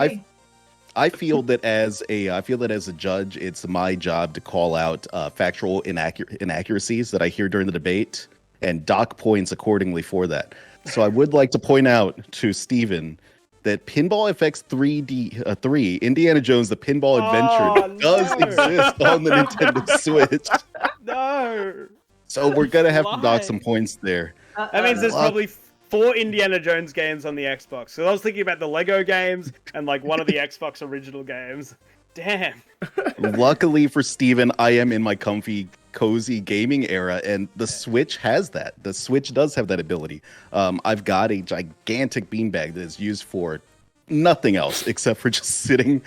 I feel that as a judge, it's my job to call out factual inaccuracies that I hear during the debate and dock points accordingly for that. So I would like to point out to Steven that Pinball FX 3 Indiana Jones the Pinball Adventure does no. exist on the Nintendo Switch. No. So we're gonna have to dock Why? some points there. That means there's Lot- probably 4 Indiana Jones games on the Xbox. So I was thinking about the Lego games and like one of the Xbox original games. Damn. Luckily for Steven, I am in my comfy, cozy gaming era, and the Switch has that. The Switch does have that ability. I've got a gigantic beanbag that is used for nothing else except for just sitting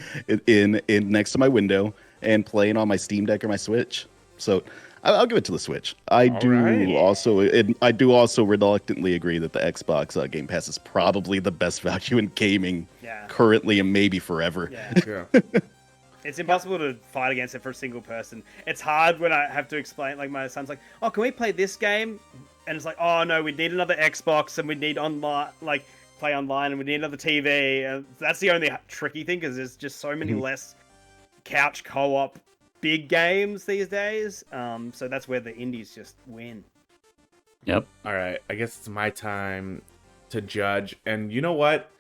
in next to my window and playing on my Steam Deck or my Switch. So I'll give it to the Switch. I do also reluctantly agree that the Xbox Game Pass is probably the best value in gaming currently and maybe forever. Yeah. It's impossible to fight against it for a single person. It's hard when I have to explain, like my son's like, oh, can we play this game? And it's like, oh no, we need another Xbox and we need online, like play online, and we need another TV. That's the only tricky thing, because there's just so many less couch co-op big games these days. So that's where the indies just win. Yep. All right, I guess it's my time to judge. And you know what?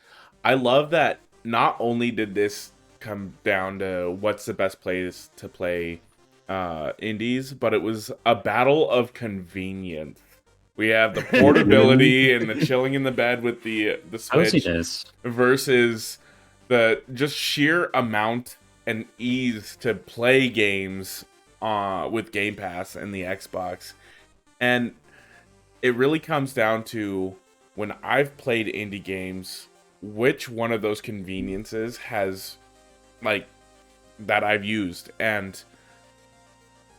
I love that not only did this come down to what's the best place to play indies, but it was a battle of convenience. We have the portability and the chilling in the bed with the Switch Coziness. versus the just sheer amount and ease to play games with Game Pass and the Xbox. And it really comes down to, when I've played indie games, which one of those conveniences has, like, that I've used. And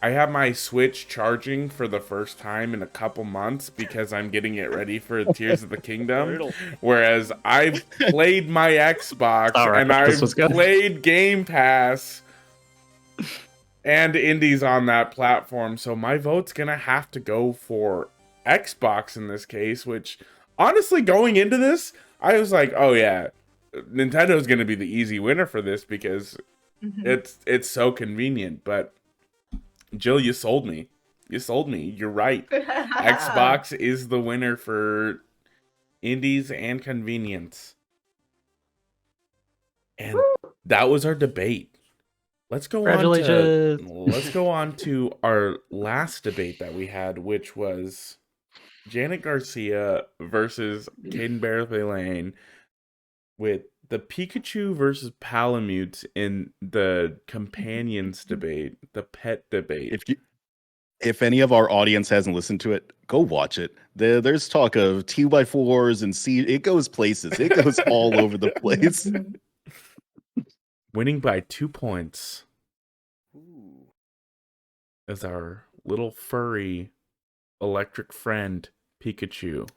I have my Switch charging for the first time in a couple months because I'm getting it ready for Tears of the Kingdom. Brutal. Whereas I've played my Xbox and I've played Game Pass and indies on that platform. So my vote's gonna have to go for Xbox in this case, which honestly, going into this, I was like, oh yeah, Nintendo's gonna be the easy winner for this because it's so convenient. But Jill, you sold me. You're right. Xbox is the winner for indies and convenience. And that was our debate. Let's go on to our last debate that we had, which was Janet Garcia versus Caden Barthay Lane, with the Pikachu versus Palamute in the companions debate, the pet debate. If any of our audience hasn't listened to it, go watch it. There's talk of 2x4s and it goes places. It goes all over the place. Winning by 2 points Ooh. is our little furry electric friend, Pikachu.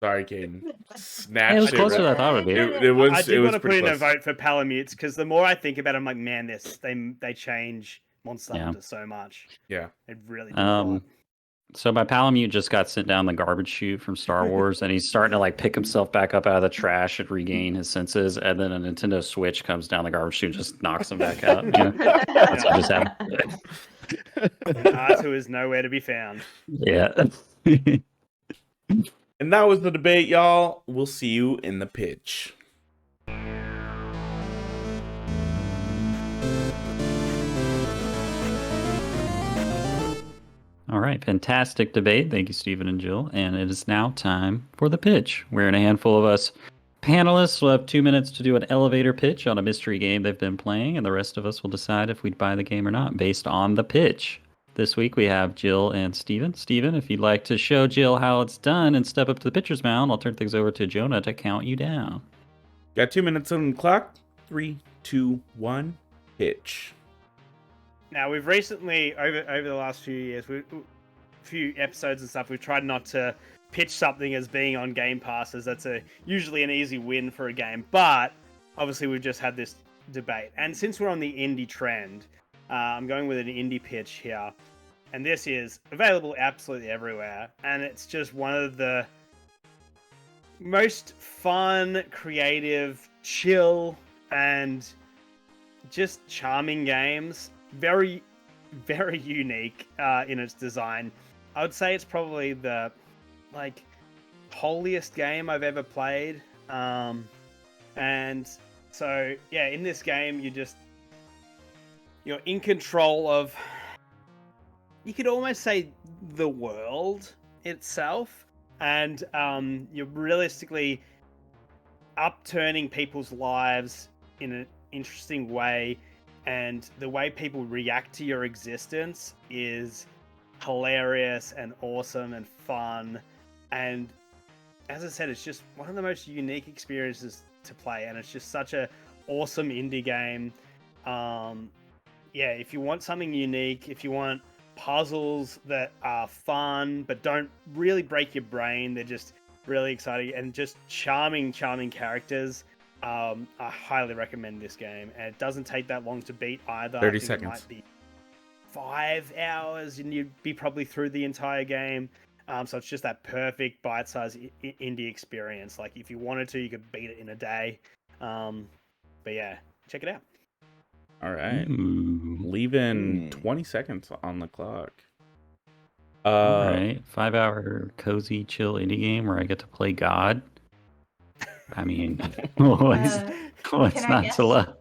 Sorry, Caden. Snatched it was closer right. than I thought it would be. It was. I did want to put in close. a vote for Palamutes, because the more I think about it, I'm like, man, they change Monster Hunter so much. Yeah. It really does a lot. So my Palamute just got sent down the garbage chute from Star Wars, and he's starting to like pick himself back up out of the trash and regain his senses. And then a Nintendo Switch comes down the garbage chute and just knocks him back out. You know? That's what just happened. R2 is nowhere to be found. Yeah. And that was the debate, y'all. We'll see you in the pitch. All right, fantastic debate. Thank you, Stephen and Jill. And it is now time for the pitch. We're in a handful of us panelists. We'll have 2 minutes to do an elevator pitch on a mystery game they've been playing, and the rest of us will decide if we'd buy the game or not based on the pitch. This week we have Jill and Stephen. Stephen, if you'd like to show Jill how it's done and step up to the pitcher's mound, I'll turn things over to Jonah to count you down. Got 2 minutes on the clock. 3, 2, 1, pitch. Now, we've recently, over the last few years, few episodes and stuff, we've tried not to pitch something as being on Game Pass, as that's usually an easy win for a game. But obviously, we've just had this debate. And since we're on the indie trend, I'm going with an indie pitch here. And this is available absolutely everywhere. And it's just one of the most fun, creative, chill, and just charming games. Very, very unique in its design. I would say it's probably the holiest game I've ever played. And so yeah, in this game you're in control of, you could almost say, the world itself, and you're realistically upturning people's lives in an interesting way, and the way people react to your existence is hilarious and awesome and fun. And as I said, it's just one of the most unique experiences to play, and it's just such a awesome indie game. Yeah, if you want something unique, if you want puzzles that are fun but don't really break your brain, they're just really exciting and just charming characters. I highly recommend this game, and it doesn't take that long to beat either. 30 I think seconds. It might be 5 hours, and you'd be probably through the entire game. So it's just that perfect bite-sized indie experience. Like if you wanted to, you could beat it in a day. But yeah, check it out. All right. Ooh. Leaving 20 seconds on the clock. All right, 5-hour cozy chill indie game where I get to play God. I mean, what's Can I not guess? to love?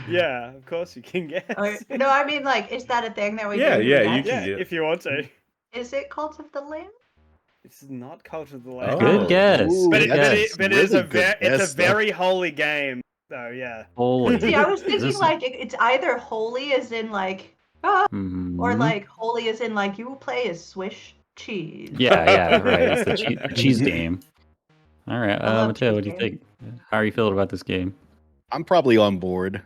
Yeah, of course you can guess. No, I mean, like, is that a thing that we Yeah, do? yeah, you react- can Yeah, get- if you want to. Is it Cult of the Lamb? It's not Cult of the Oh. Lamb. Good guess. Ooh, But, Good that's it is really a good it's guess, a though. very holy game. So yeah. Holy. See, I was Is thinking this- like it's either holy as in like, Mhm. or like holy as in like you play as Swish cheese. Yeah, right. It's the cheese game. All right, I love Mateo, cheese what do you games. think? How are you feeling about this game? I'm probably on board.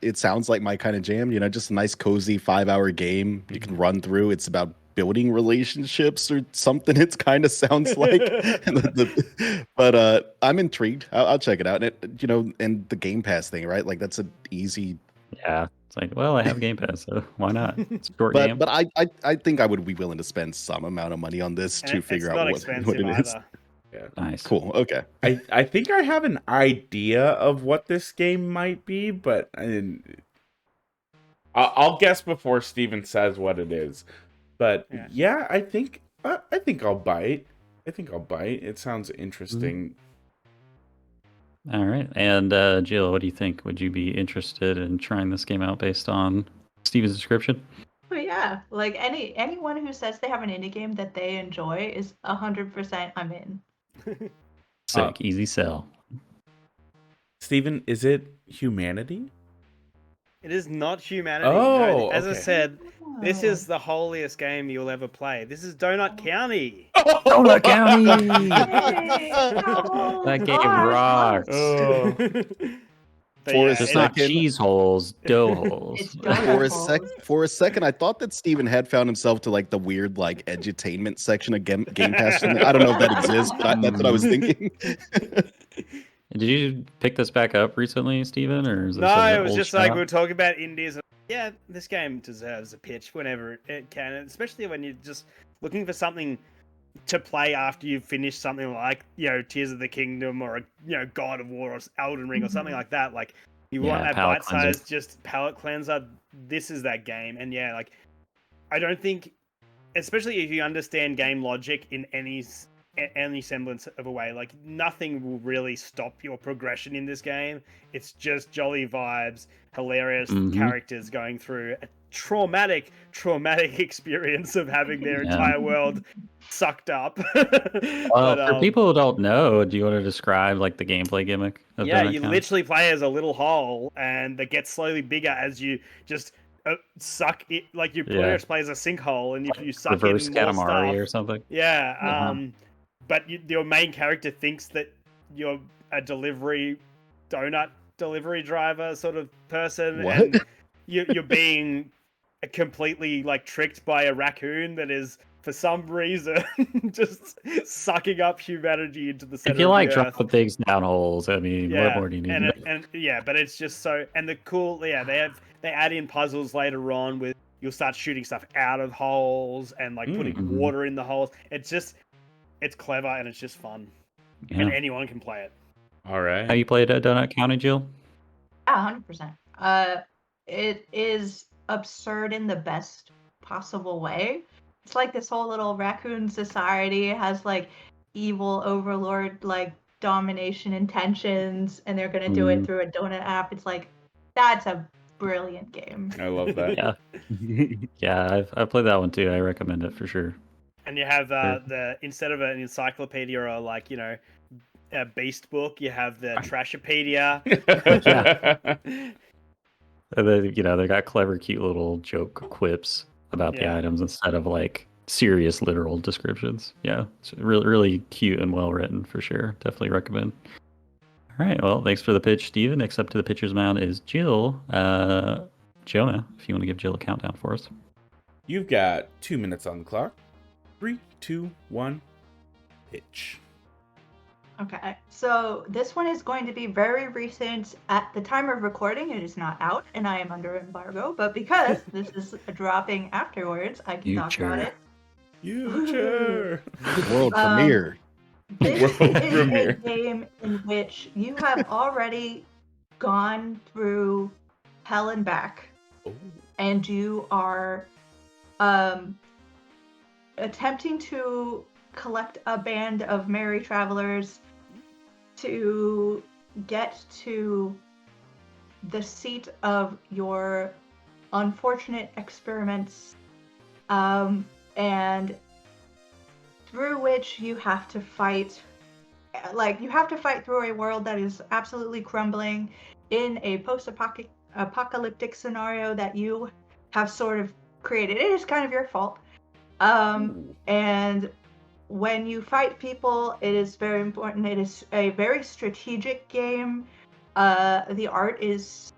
It sounds like my kind of jam, just a nice cozy 5-hour game you can run through. It's about building relationships or something. It kind of sounds like, but I'm intrigued. I'll check it out. And and the Game Pass thing, right? Like that's an easy. Yeah, it's like, well, I have Game Pass, so why not? It's a short game. But I think I would be willing to spend some amount of money on this And to it's figure not out what expensive it is. either. Nice. Cool. Okay. I think I have an idea of what this game might be, but I'll guess before Steven says what it is. But yeah, I think I'll bite. It sounds interesting. All right, and Jill, what do you think? Would you be interested in trying this game out based on Steven's description? But yeah, like anyone who says they have an indie game that they enjoy is 100% I'm in. Sick, easy sell. Steven, is it Humanity? It is not Humanity. Oh, As I okay. said, this is the holiest game you'll ever play. This is Donut County. Donut County! That That game rocks. Oh. But For a It's it- not second- cheese holes, dough holes. It's For a second, I thought that Steven had found himself to like the weird like edutainment section of Game Pass. I don't know if that exists, but that's what I was thinking. Did you pick this back up recently, Steven, or is this No, an it was old just like shot? we were talking about indies. Yeah, this game deserves a pitch whenever it can, and especially when you're just looking for something to play after you've finished something like Tears of the Kingdom or God of War or Elden Ring or something like that. Like you want Yeah, that palate cleanser. bite-sized just palate cleanser. This is that game, and yeah, like I don't think, especially if you understand game logic in any semblance of a way, like nothing will really stop your progression in this game. It's just jolly vibes, hilarious characters going through a traumatic experience of having their entire world sucked up. For people who don't know, do you want to describe like the gameplay gimmick of yeah, Donut you County? literally play as a little hole, and that gets slowly bigger as you just suck it. Like your players play as a sinkhole, and if you suck reverse in more Katamari stuff, or something. yeah. But your main character thinks that you're a donut delivery driver sort of person, What? and you're being completely like tricked by a raccoon that is for some reason just sucking up humanity into the center If you of like the earth. dropping things down holes, I mean, what more do you need? to know? And yeah, but it's just so, and the cool, they add in puzzles later on with you'll start shooting stuff out of holes and like putting water in the holes. It's clever and it's just fun, and anyone can play it. All right. Have you played Donut County, Jill? Yeah, 100%. It is absurd in the best possible way. It's like this whole little raccoon society has like evil overlord like domination intentions, and they're gonna do it through a donut app. It's like that's a brilliant game. I love that. Yeah. Yeah, I've played that one too. I recommend it for sure. And you have Sure. the instead of an encyclopedia or like a beast book, you have the Trashopedia. And then, they got clever, cute little joke quips about the Yeah. items instead of like serious, literal descriptions. Yeah, it's really, really cute and well written for sure. Definitely recommend. All right, well, thanks for the pitch, Steven. Next up to the pitcher's mound is Jill. Jonah, if you want to give Jill a countdown for us. You've got 2 minutes on the clock. 3, 2, 1, pitch. Okay, so this one is going to be very recent. At the time of recording, it is not out, and I am under embargo. But because this is dropping afterwards, I can talk about it. Future. World premiere. This World is premiere. a game in which you have already gone through hell and back, Oh. and you are attempting to collect a band of merry travelers to get to the seat of your unfortunate experiments, and through which you have to fight. Like, you have to fight through a world that is absolutely crumbling in a post-apocalyptic scenario that you have sort of created. It is kind of your fault. And when you fight people, it is very important. It is a very strategic game. The art is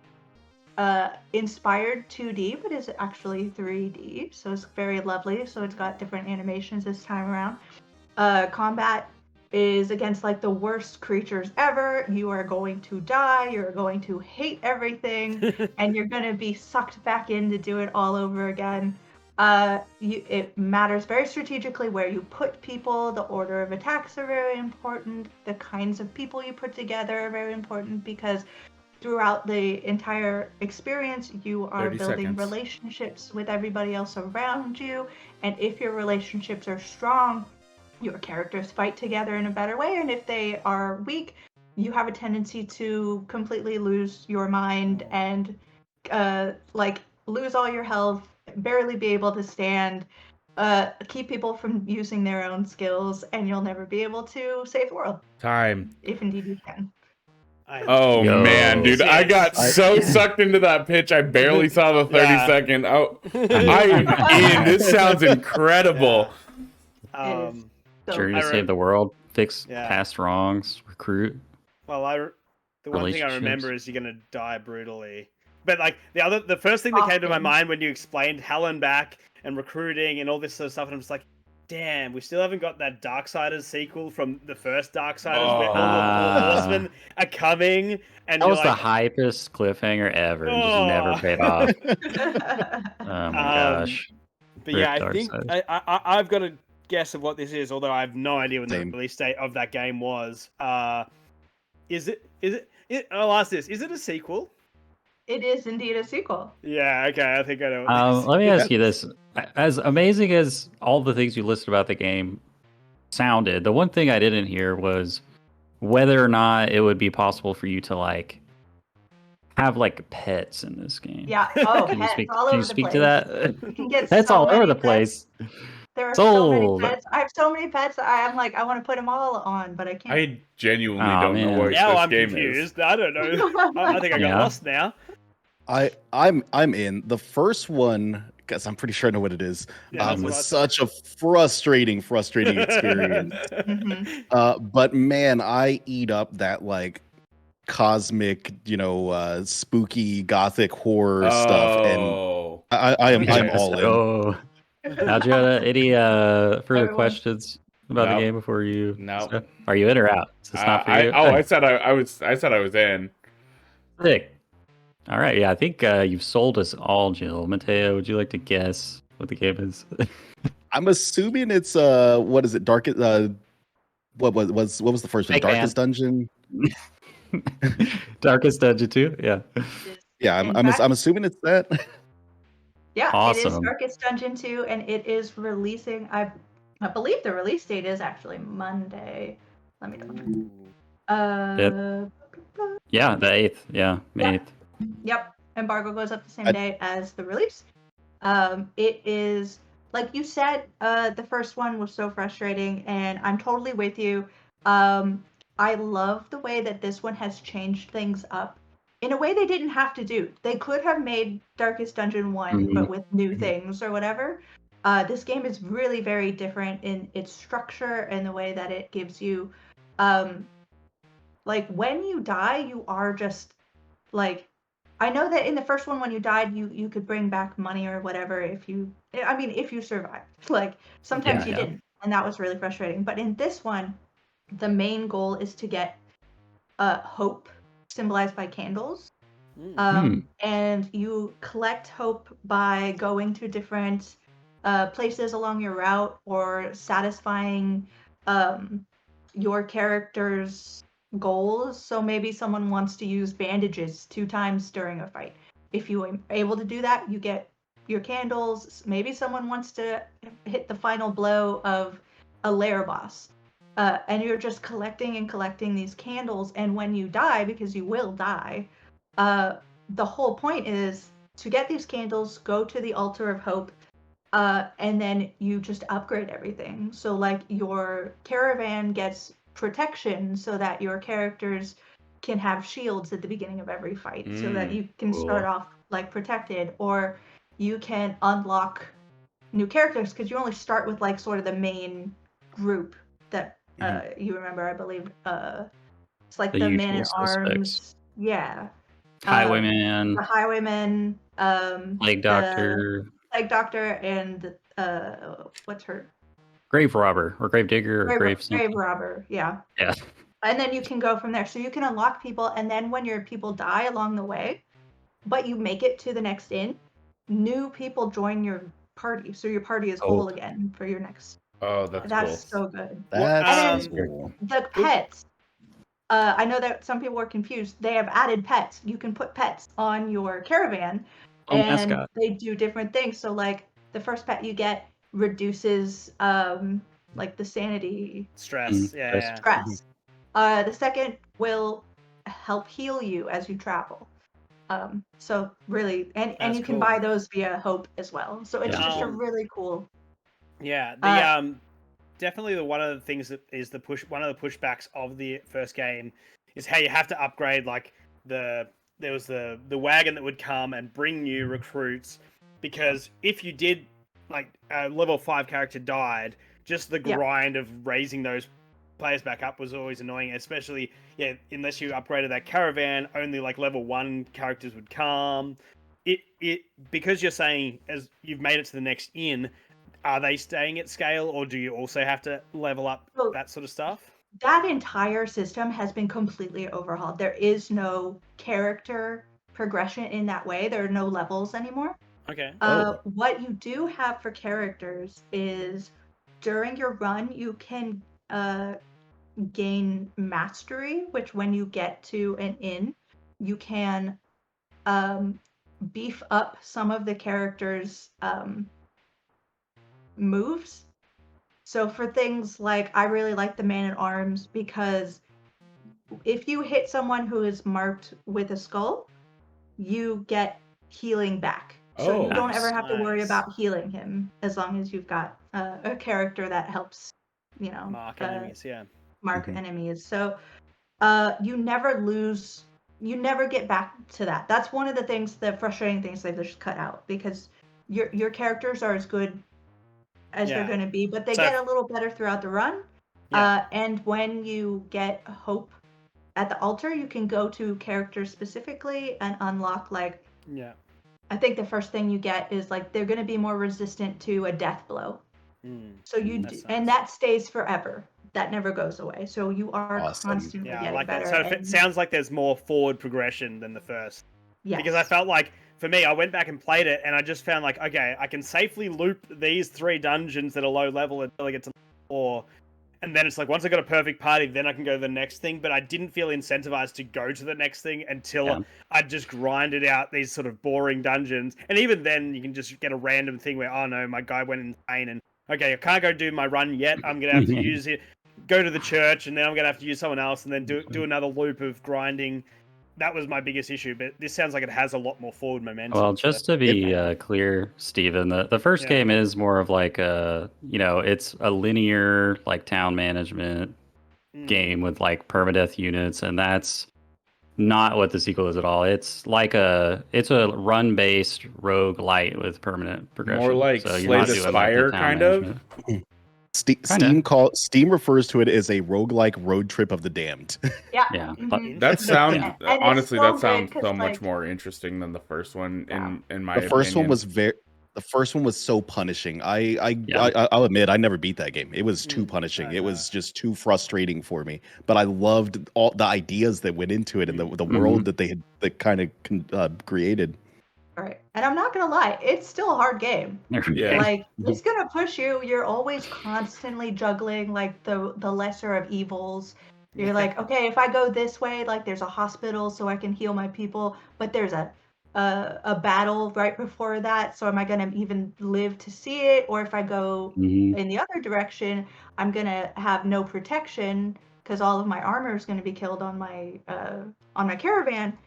inspired 2D, but is actually 3D, so it's very lovely. So it's got different animations this time around. Combat is against like the worst creatures ever. You are going to die, you're going to hate everything, and you're going to be sucked back in to do it all over again. It matters very strategically where you put people. The order of attacks are very important. The kinds of people you put together are very important, because throughout the entire experience, you are 30 building seconds. relationships with everybody else around you. And if your relationships are strong, your characters fight together in a better way. And if they are weak, you have a tendency to completely lose your mind and lose all your health, barely be able to stand, keep people from using their own skills, and you'll never be able to save the world, Time. if indeed you can. Oh Yo. man, dude, I got so sucked into that pitch. I barely saw the 30-second. Oh, I am in. This sounds incredible. So Journey to save the world, fix past wrongs, recruit. Well, the one thing I remember is you're gonna die brutally. But like the first thing that came to my mind when you explained hell and back and recruiting and all this sort of stuff, and I'm just like, damn, we still haven't got that Darksiders sequel from the first Darksiders where all the horsemen are coming. And That was like, the hypest cliffhanger ever, and just never paid off. Oh my gosh. But yeah, I think I've got a guess of what this is, although I have no idea when the release date of that game was. Is it? I'll ask this: is it a sequel? It is indeed a sequel. Yeah. Okay. I think I know. Let me ask you this: as amazing as all the things you listed about the game sounded, the one thing I didn't hear was whether or not it would be possible for you to like have like pets in this game. Yeah. Oh, can pets you speak, all can over you the speak place. to that? You can get Pets so all over many the pets. place. There are so many Sold. pets. I have so many pets that I'm like, I want to put them all on, but I can't. I genuinely Aw, don't know man. what Now this I'm game confused. I don't know. I think I got Yeah. lost now. I'm in. The first one, because I'm pretty sure I know what it is, Yeah, that's what I was such a frustrating experience. Mhm. But man, I eat up that like cosmic, spooky gothic horror stuff, and Oh, I'm all in. Oh. Now, Jonah, any further Everyone. questions about the Nope. game before you? Nope. Are you in or out? Is this not for you? I said I was in. Sick. All right. Yeah, I think you've sold us all, Jill. Mateo, would you like to guess what the game is? I'm assuming it's what is it? Darkest what was the first one? Fake Darkest Dungeon? Darkest Dungeon 2? Yeah. Yeah, In I'm fact, assuming it's that. yeah, it is Awesome. Darkest Dungeon 2, and it is releasing. I believe the release date is actually Monday. Let me double check. Yeah, the 8th. Yeah, May 8th. Yep. Embargo goes up the same I- day as the release. It is, like you said, the first one was so frustrating, and I'm totally with you. I love the way that this one has changed things up in a way they didn't have to do. They could have made Darkest Dungeon 1, but with new things or whatever. This game is really very different in its structure and the way that it gives you, like, when you die, you are just, like, I know that in the first one when you died, you could bring back money or whatever if you survived. Like, sometimes you Yeah. didn't, and that was really frustrating. But in this one, the main goal is to get hope, symbolized by candles. And you collect hope by going to different places along your route or satisfying your character's goals. So maybe someone wants to use bandages 2 times during a fight. If you are able to do that, you get your candles. Maybe someone wants to hit the final blow of a lair boss. And you're just collecting and collecting these candles. And when you die, because you will die, the whole point is to get these candles, go to the altar of hope, and then you just upgrade everything. So, like, your caravan gets protection so that your characters can have shields at the beginning of every fight, so that you can start off like protected, or you can unlock new characters because you only start with like sort of the main group that you remember, I believe. It's like The the man usual at suspects. arms. Yeah. Highwayman, The highwayman, Plague Doctor, Plague Doctor, and what's her Grave Robber, or Grave Digger, or Grave something. grave robber, yeah. Yeah. And then you can go from there. So you can unlock people, and then when your people die along the way, but you make it to the next inn, new people join your party. So your party is whole again for your next. Oh, that's That's cool. so good. That's And cool. the pets. I know that some people were confused. They have added pets. You can put pets on your caravan, Oh, and mascot. they do different things. So, like, the first pet you get reduces, like, the sanity Stress. Yeah. stress. The second will help heal you as you travel. So really, and That's you can cool. buy those via Hope as well. So it's just a Um, really cool. Yeah. The definitely one of the things that is one of the pushbacks of the first game is how you have to upgrade, like, there was the wagon that would come and bring new recruits, because if you did, like, a level 5 character died, just the grind of raising those players back up was always annoying, especially unless you upgraded that caravan, only like level 1 characters would come. It because you're saying as you've made it to the next inn, are they staying at scale, or do you also have to level up So that sort of stuff? that entire system has been completely overhauled. There is no character progression in that way. There are no levels anymore. Okay. What you do have for characters is during your run, you can gain mastery, which when you get to an inn, you can beef up some of the characters' moves. So for things like, I really like the man at arms because if you hit someone who is marked with a skull, you get healing back. So you don't ever have to worry about healing him as long as you've got a character that helps, Mark enemies, mark enemies. So you never lose, you never get back to that. That's one of the things, the frustrating things they've just cut out, because your characters are as good as they're going to be, but they get a little better throughout the run. And when you get hope at the altar, you can go to characters specifically and unlock, like, I think the first thing you get is, like, they're going to be more resistant to a death blow. So and that stays forever. That never goes away. So you are constantly getting like better. That. So it sounds like there's more forward progression than the first. Yes. Because I felt like, for me, I went back and played it, and I just found, like, okay, I can safely loop these 3 dungeons that are low level until I get to 4. And then it's like, once I got a perfect party, then I can go to the next thing. But I didn't feel incentivized to go to the next thing until I just grinded out these sort of boring dungeons. And even then, you can just get a random thing where, oh no, my guy went insane, and okay, I can't go do my run yet. I'm going to have to use it. go to the church, and then I'm gonna have to use someone else, and then do another loop of grinding. That was my biggest issue, but this sounds like it has a lot more forward momentum. Well, just to be clear, Steven, the first game is more of like a, it's a linear like town management game with like permadeath units, and that's not what the sequel is at all. It's a run-based roguelite with permanent progression. More like so Slay the Spire, kind of. Steam refers to it as a roguelike road trip of the damned. Yeah. That sounds And honestly, it's that so sounds good so 'cause, much like- more interesting than the first one. In my The opinion, first one was so punishing. I'll admit I never beat that game. It was too punishing. It was just too frustrating for me. But I loved all the ideas that went into it and the world that they had kind of created. All right. And I'm not gonna lie, it's still a hard game. Yeah. Like it's gonna push you. You're always constantly juggling like the lesser of evils. You're like, okay, if I go this way, like there's a hospital so I can heal my people, but there's a battle right before that, so am I gonna even live to see it? Or if I go in the other direction, I'm gonna have no protection because all of my armor is gonna be killed on my caravan.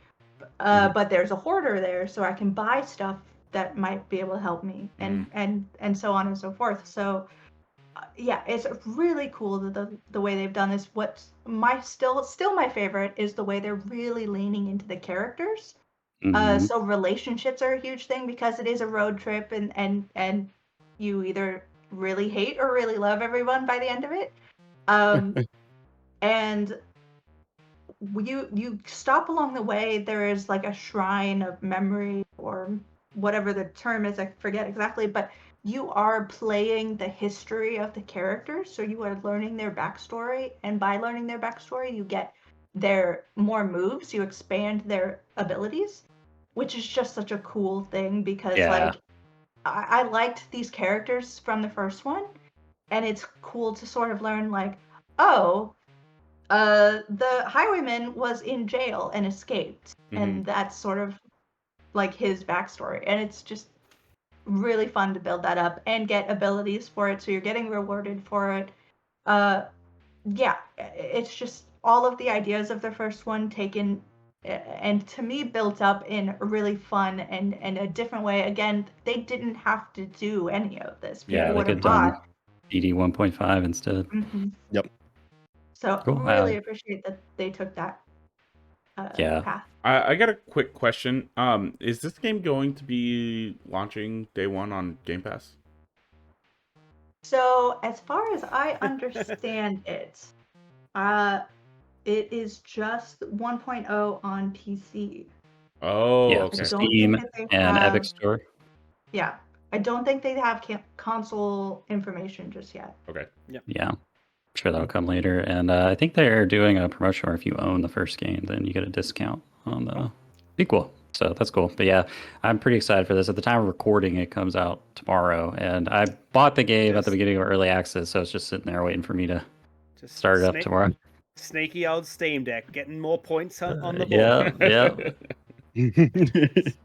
But there's a hoarder there, so I can buy stuff that might be able to help me, and so on and so forth. So, yeah, it's really cool the way they've done this. What's still my favorite is the way they're really leaning into the characters. So relationships are a huge thing because it is a road trip, and you either really hate or really love everyone by the end of it. And you stop along the way. There is like a shrine of memory or whatever the term is, I forget exactly, but you are playing the history of the characters, so you are learning their backstory, and by learning their backstory you get their more moves, you expand their abilities, which is just such a cool thing because like I liked these characters from the first one, and it's cool to sort of learn like, oh, the highwayman was in jail and escaped, and that's sort of like his backstory, and it's just really fun to build that up and get abilities for it, so you're getting rewarded for it. Yeah, it's just all of the ideas of the first one taken and to me built up in a really fun and a different way. Again, they didn't have to do any of this. People they could have done DD 1.5 instead. Yep. So Cool. really appreciate that they took that path. I got a quick question. Is this game going to be launching day one on Game Pass? So as far as I understand it is just 1.0 on PC. Oh, yeah, okay. Steam and Epic Store. Yeah, I don't think they have console information just yet. Okay. Yeah, I'm sure that'll come later. And I think they're doing a promotion where if you own the first game, then you get a discount on the sequel. So that's cool. But yeah, I'm pretty excited for this. At the time of recording, it comes out tomorrow. And I bought the game at the beginning of early access, so it's just sitting there waiting for me to start it up tomorrow. Sneaky old Steam Deck, getting more points on the board. Yeah.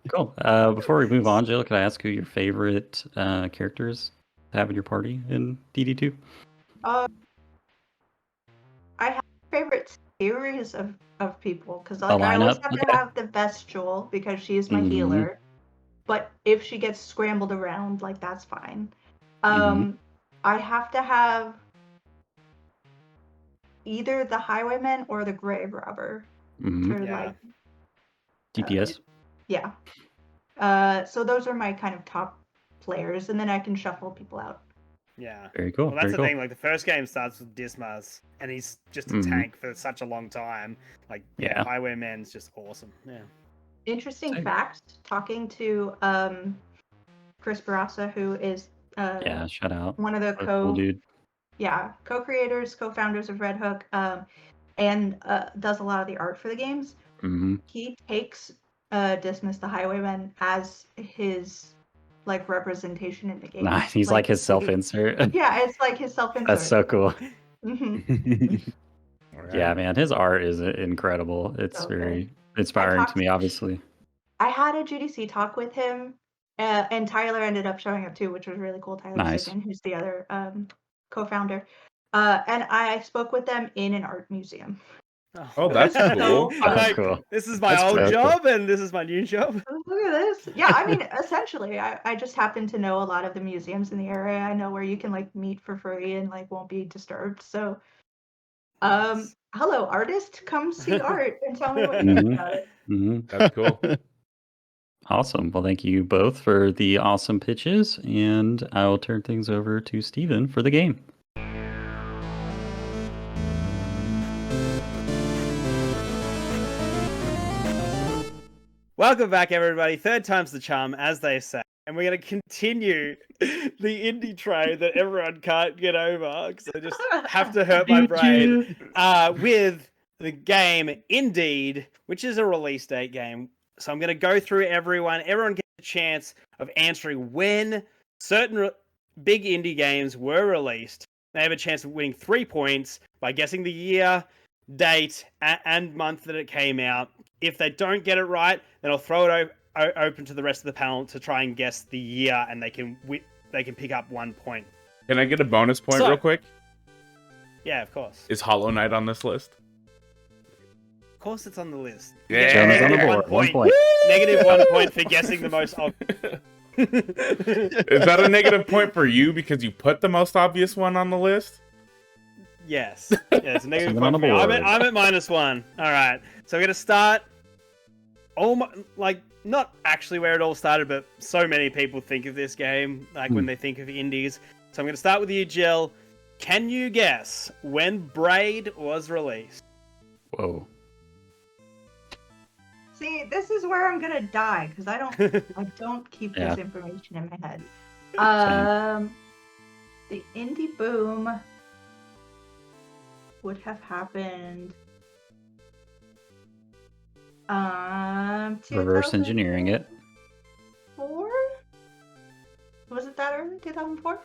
Cool. Before we move on, Jill, can I ask who your favorite characters have in your party in DD2? I have a favorite series of people because like, I always have to have the Bestial because she's my healer. But if she gets scrambled around, like that's fine. I have to have either the Highwayman or the Grave Robber for like DPS. So those are my kind of top players, and then I can shuffle people out. Yeah. Very cool. Well, that's the thing. Like the first game starts with Dismas, and he's just a tank for such a long time. Like, Highwayman's just awesome. Yeah. Interesting fact: talking to Chris Barassa, who is shout out one of the co-creators, co-founders of Red Hook, and does a lot of the art for the games. He takes Dismas the Highwayman as his like representation in the game. Nice. He's like his self-insert. Yeah, it's like his self-insert. That's so cool. Yeah, man, his art is incredible. It's very inspiring to me, obviously. I had a GDC talk with him, and Tyler ended up showing up too, which was really cool. Tyler Sigmund, who's the other co-founder. And I spoke with them in an art museum. Oh, that's So cool. fun. That's Like, cool. this is my That's old pretty cool. job and this is my new job. Look at this. Yeah, I mean, essentially, I just happen to know a lot of the museums in the area. I know where you can like meet for free and like won't be disturbed. So, hello, artist, come see art and tell me what you think about it. That's cool. Awesome. Well, thank you both for the awesome pitches, and I will turn things over to Steven for the game. Welcome back, everybody. Third time's the charm, as they say. And we're going to continue the indie train that everyone can't get over because I just have to hurt my brain with the game Indeed, which is a release date game. So I'm going to go through everyone. Everyone gets a chance of answering when certain big indie games were released. They have a chance of winning 3 points by guessing the year, date, and month that it came out. If they don't get it right, then I'll throw it open to the rest of the panel to try and guess the year, and they can pick up 1 point. Can I get a bonus point So- real quick? Yeah, of course. Is Hollow Knight on this list? Of course, it's on the list. Yeah. Jonah's on the Negative board. 1 point. Negative 1 point for guessing the most obvious. Is that a negative point for you because you put the most obvious one on the list? Yes. Yeah, it's a negative Something on point the for me. board. I'm at -1. All right. So we're going to start not actually where it all started, but so many people think of this game, like when they think of indies. So I'm going to start with you, Jill. Can you guess when Braid was released? Whoa. See, this is where I'm gonna die because I don't keep Yeah. this information in my head. The indie boom would have happened. Reverse engineering it. 2004? Was it that early? 2004?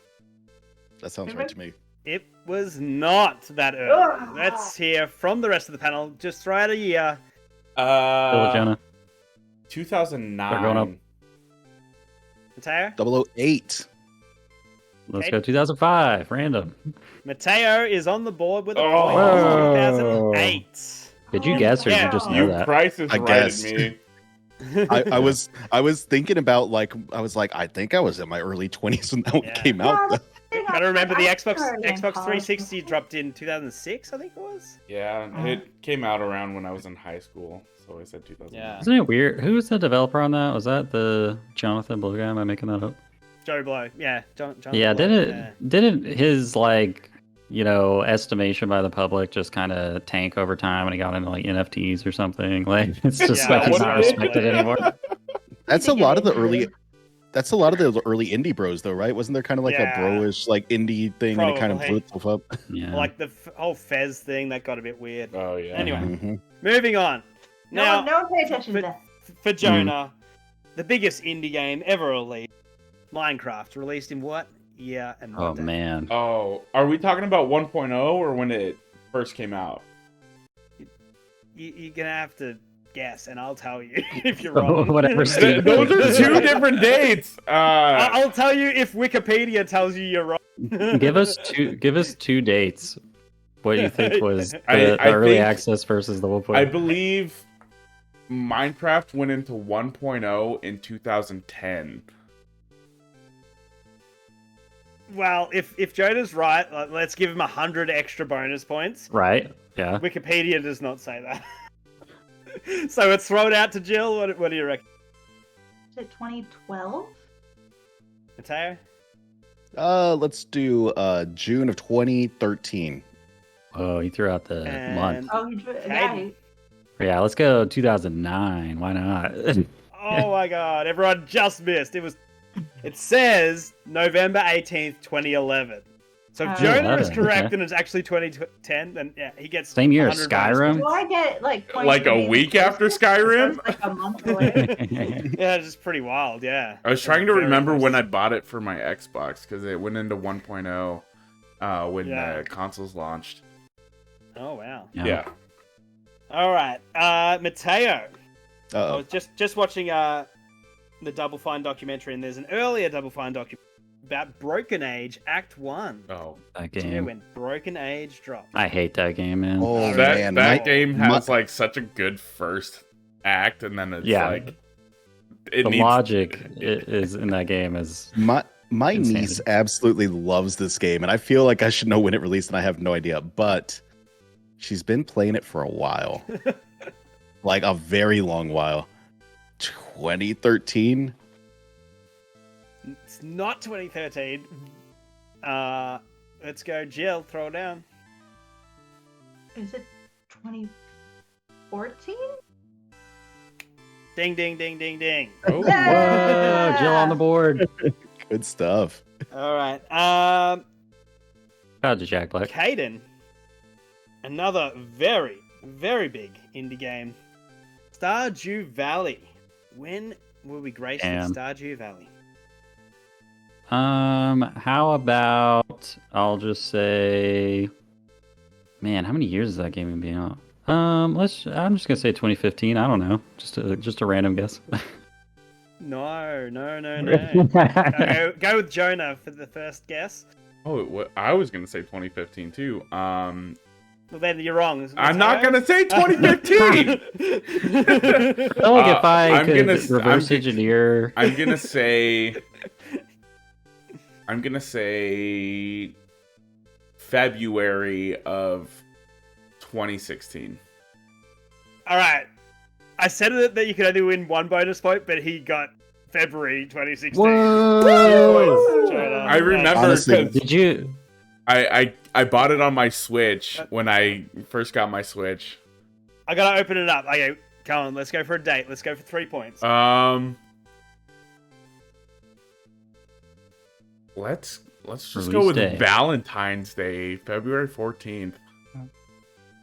That sounds right to me. It was not that early. Ugh. Let's hear from the rest of the panel. Just throw out a year. Jonah. 2009. They're going up. Mateo? 008. Let's Okay. go 2005. Random. Mateo is on the board with a Oh. point. Whoa. 2008. Did you guess, or did Yeah. you just know You that? price is I right guessed. at me. I was thinking about I think I was in my early 20s when that one Yeah. came out. Gotta remember the I Xbox started in Xbox college. 360 dropped in 2006, I think it was. Yeah, it came out around when I was in high school, so I said 2009. Yeah. Isn't it weird? Who was the developer on that? Was that the Jonathan Blow guy? Am I making that up? Joe Blow. Yeah, John Yeah, Blow. didn't his estimation by the public just kind of tank over time when he got into like NFTs or something? Like it's just Yeah, like he's what not it is. respected anymore. That's a To get lot of the into early. it. That's a lot of the early indie bros, though, right? Wasn't there kind of like Yeah. a bro-ish like indie thing, and it kind of blew Probably. itself up? Yeah. Like the whole Fez thing, that got a bit weird. Oh yeah. Anyway. Mhm. Moving on. Now, No one pay attention to that. for Jonah, the biggest indie game ever released, Minecraft, released in what year and what oh day? man. Oh, are we talking about 1.0 or when it first came out? You're gonna have to guess, and I'll tell you if you're wrong. Whatever, Steve. Those are two different dates. I'll tell you if Wikipedia tells you you're wrong. Give us two dates. What you think was the, I early think- access versus the 1.0? I believe Minecraft went into 1.0 in 2010. Well, if Jonah's right, let's give him 100 extra bonus points. Right? Yeah. Wikipedia does not say that. So let's throw it out to Jill. What do you reckon? Is it 2012? Mateo? Let's do June of 2013. Oh, he threw out the month. Oh, yeah. Yeah, let's go 2009. Why not? Oh my god, everyone just missed. It says November 18th, 2011. So if Oh. Jonah is 11, correct okay. and it's actually 2010, then yeah, he gets Same year, 100 bonus Skyrim? Do I get like points Like for a being week the after closest? Skyrim? Or it's like a month away. points. Yeah, it's just pretty wild, yeah. I was trying to Very remember when I impressive. bought it for my Xbox because it went into 1.0 when Yeah. the consoles launched. Oh wow. Yeah. All right, Mateo. I Uh-oh. was just watching the Double Fine documentary, and there's an earlier Double Fine documentary about Broken Age Act 1. Oh, That Do you know game. when Broken Age dropped? I hate that game, man. Oh that man, that my- game my- has like such a good first act, and then it's Yeah. like it The needs logic is in that game is my Insanity. niece absolutely loves this game, and I feel like I should know when it released, and I have no idea. But she's been playing it for a while, like a very long while. 2013. It's not 2013. Let's go, Jill. Throw it down. Is it 2014? Ding, ding, ding, ding, ding. Oh, whoa, Jill on the board. Good stuff. All right. Shout out to Jack Black. Caden. Another very, very big indie game. Stardew Valley. When will we grace with Damn. Stardew Valley? How about I'll just say, man, how many years has that game been out? I'm just gonna say 2015. I don't know, just a random guess. No. Go with Jonah for the first guess. oh, I was gonna say 2015 too. Well, then you're wrong. I'm not gonna say 2015. I feel like if I I'm could gonna- reverse engineer, I'm gonna say February of 2016. All right. I said that you could only win one bonus point, but he got February 2016. whoa! Jonah. I remember Honestly, 'cause Did you? I bought it on my Switch when I first got my Switch. I gotta open it up. Okay, come on. Let's go for a date. Let's go for 3 points. Let's just Release go with day. Valentine's Day, February 14th.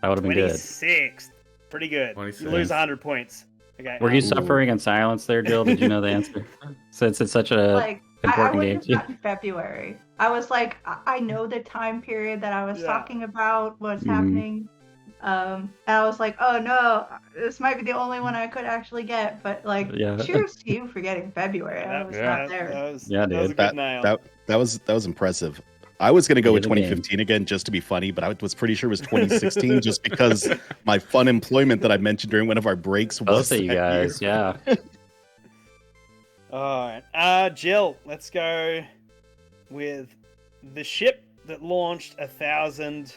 That would have been good. 26th. Pretty good. 26th. You lose 100 points. Okay. Were you um, suffering in silence there, Jill? Did you know the answer? Since it's such a Like, I important would game have too. gotten February. I was like, I know the time period that I was Yeah. talking about, what's Mhm. happening. And I was like, oh no, this might be the only one I could actually get. But like, Yeah. cheers to you for getting February. I was not there. That was, Yeah, that was a dude. good nail. That was impressive. I was gonna go with Good game. 2015 again just to be funny, but I was pretty sure it was 2016 just because my fun employment that I mentioned during one of our breaks was Both of you that year. guys, yeah. All right. Jill, let's go with the ship that launched 1,000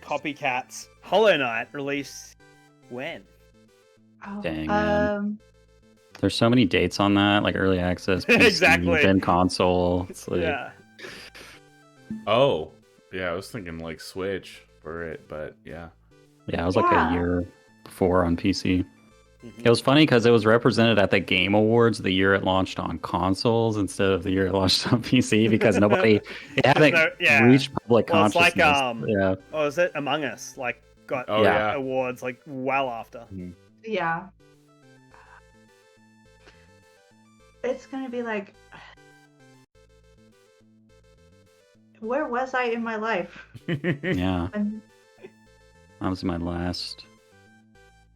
copycats. Hollow Knight released when? Oh, Dang, man. There's so many dates on that, like early access, PC, Exactly. then console. It's like, Yeah. Oh, yeah, I was thinking like Switch for it, but yeah. yeah, it was like Yeah. a year before on PC. Mhm. It was funny because it was represented at the Game Awards the year it launched on consoles instead of the year it launched on PC because it hadn't yeah. reached public Well, it's like, consciousness. yeah. Oh, is it Among Us? Like, got Oh Yeah. yeah. awards like well after. yeah. It's gonna be like, where was I in my life? Yeah. And That was my last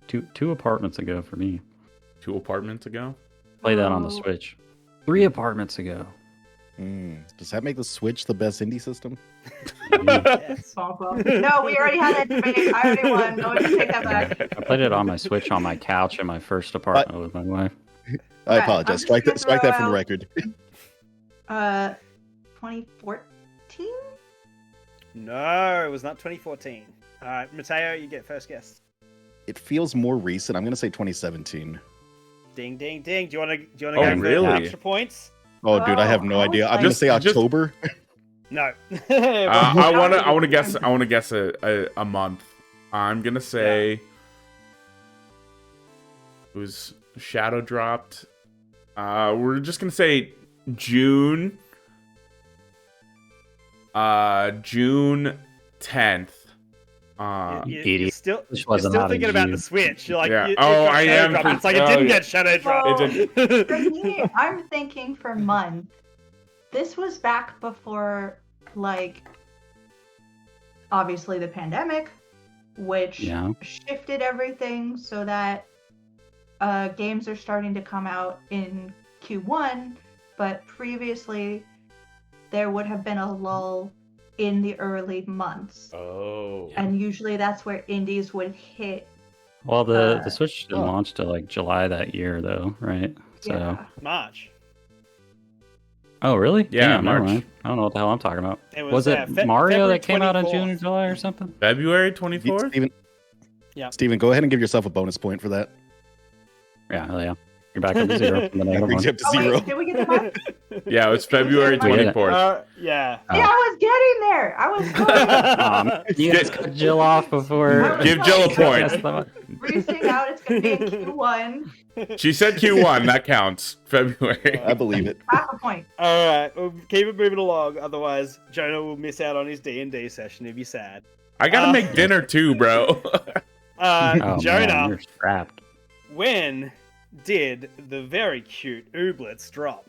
two apartments ago for me. 2 apartments ago. Played that on the Oh. Switch. 3 apartments ago. Does that make the Switch the best indie system? Yes. no, we already had that debate. I already won. No one can take that back. I played it on my Switch on my couch in my first apartment with my wife. I Okay, apologize. I'm just Strike gonna that throw from the out- record. 2014? No, it was not 2014. All right, Mateo, you get first guess. It feels more recent. I'm gonna say 2017. Ding, ding, ding. Do you want to Oh, go for really? extra points? Oh, dude, I have Oh, no I idea. was I'm gonna like- say Just- October. No. I want to guess. I want to guess a month. I'm gonna say it was shadow dropped. We're just gonna say June. June 10th. You're Idiot. still, This you're wasn't still out in thinking about the June. Switch. You're like, Yeah. it Oh, got I shadow am dropped. for- It's like it oh, didn't yeah. get shadow dropped. Well, It For me, I'm thinking for month. This was back before, like, obviously the pandemic, which Yeah. shifted everything so that games are starting to come out in Q1, but previously there would have been a lull in the early months. Oh. And usually that's where indies would hit. Well, the Switch didn't oh. launch till like July that year, though, right? So. Yeah. March. Oh, really? Yeah, Damn, never March. mind. I don't know what the hell I'm talking about. It Was it Fe- Mario February that came out in 24th. June or July or something? February 24th? Steven, Yeah. Steven, go ahead and give yourself a bonus point for that. Yeah, hell yeah. You're back up to 0 from the That negative brings you one. up to Oh, 0. wait, did we get the mark? Yeah, it was February We did. 24th. Yeah. Oh. Yeah, I was getting there. I was close. You guys cut Jill off before. Oh, Give Jill a point. Yes, the- Reaching out, it's going to be in Q1. She said Q1. That counts. February. I believe it. Half a point. All right, we'll keep it moving along. Otherwise, Jonah will miss out on his D&D session. He'll be sad. I gotta make dinner too, bro. Oh, Jonah, man, you're strapped. when did the very cute ooblets drop?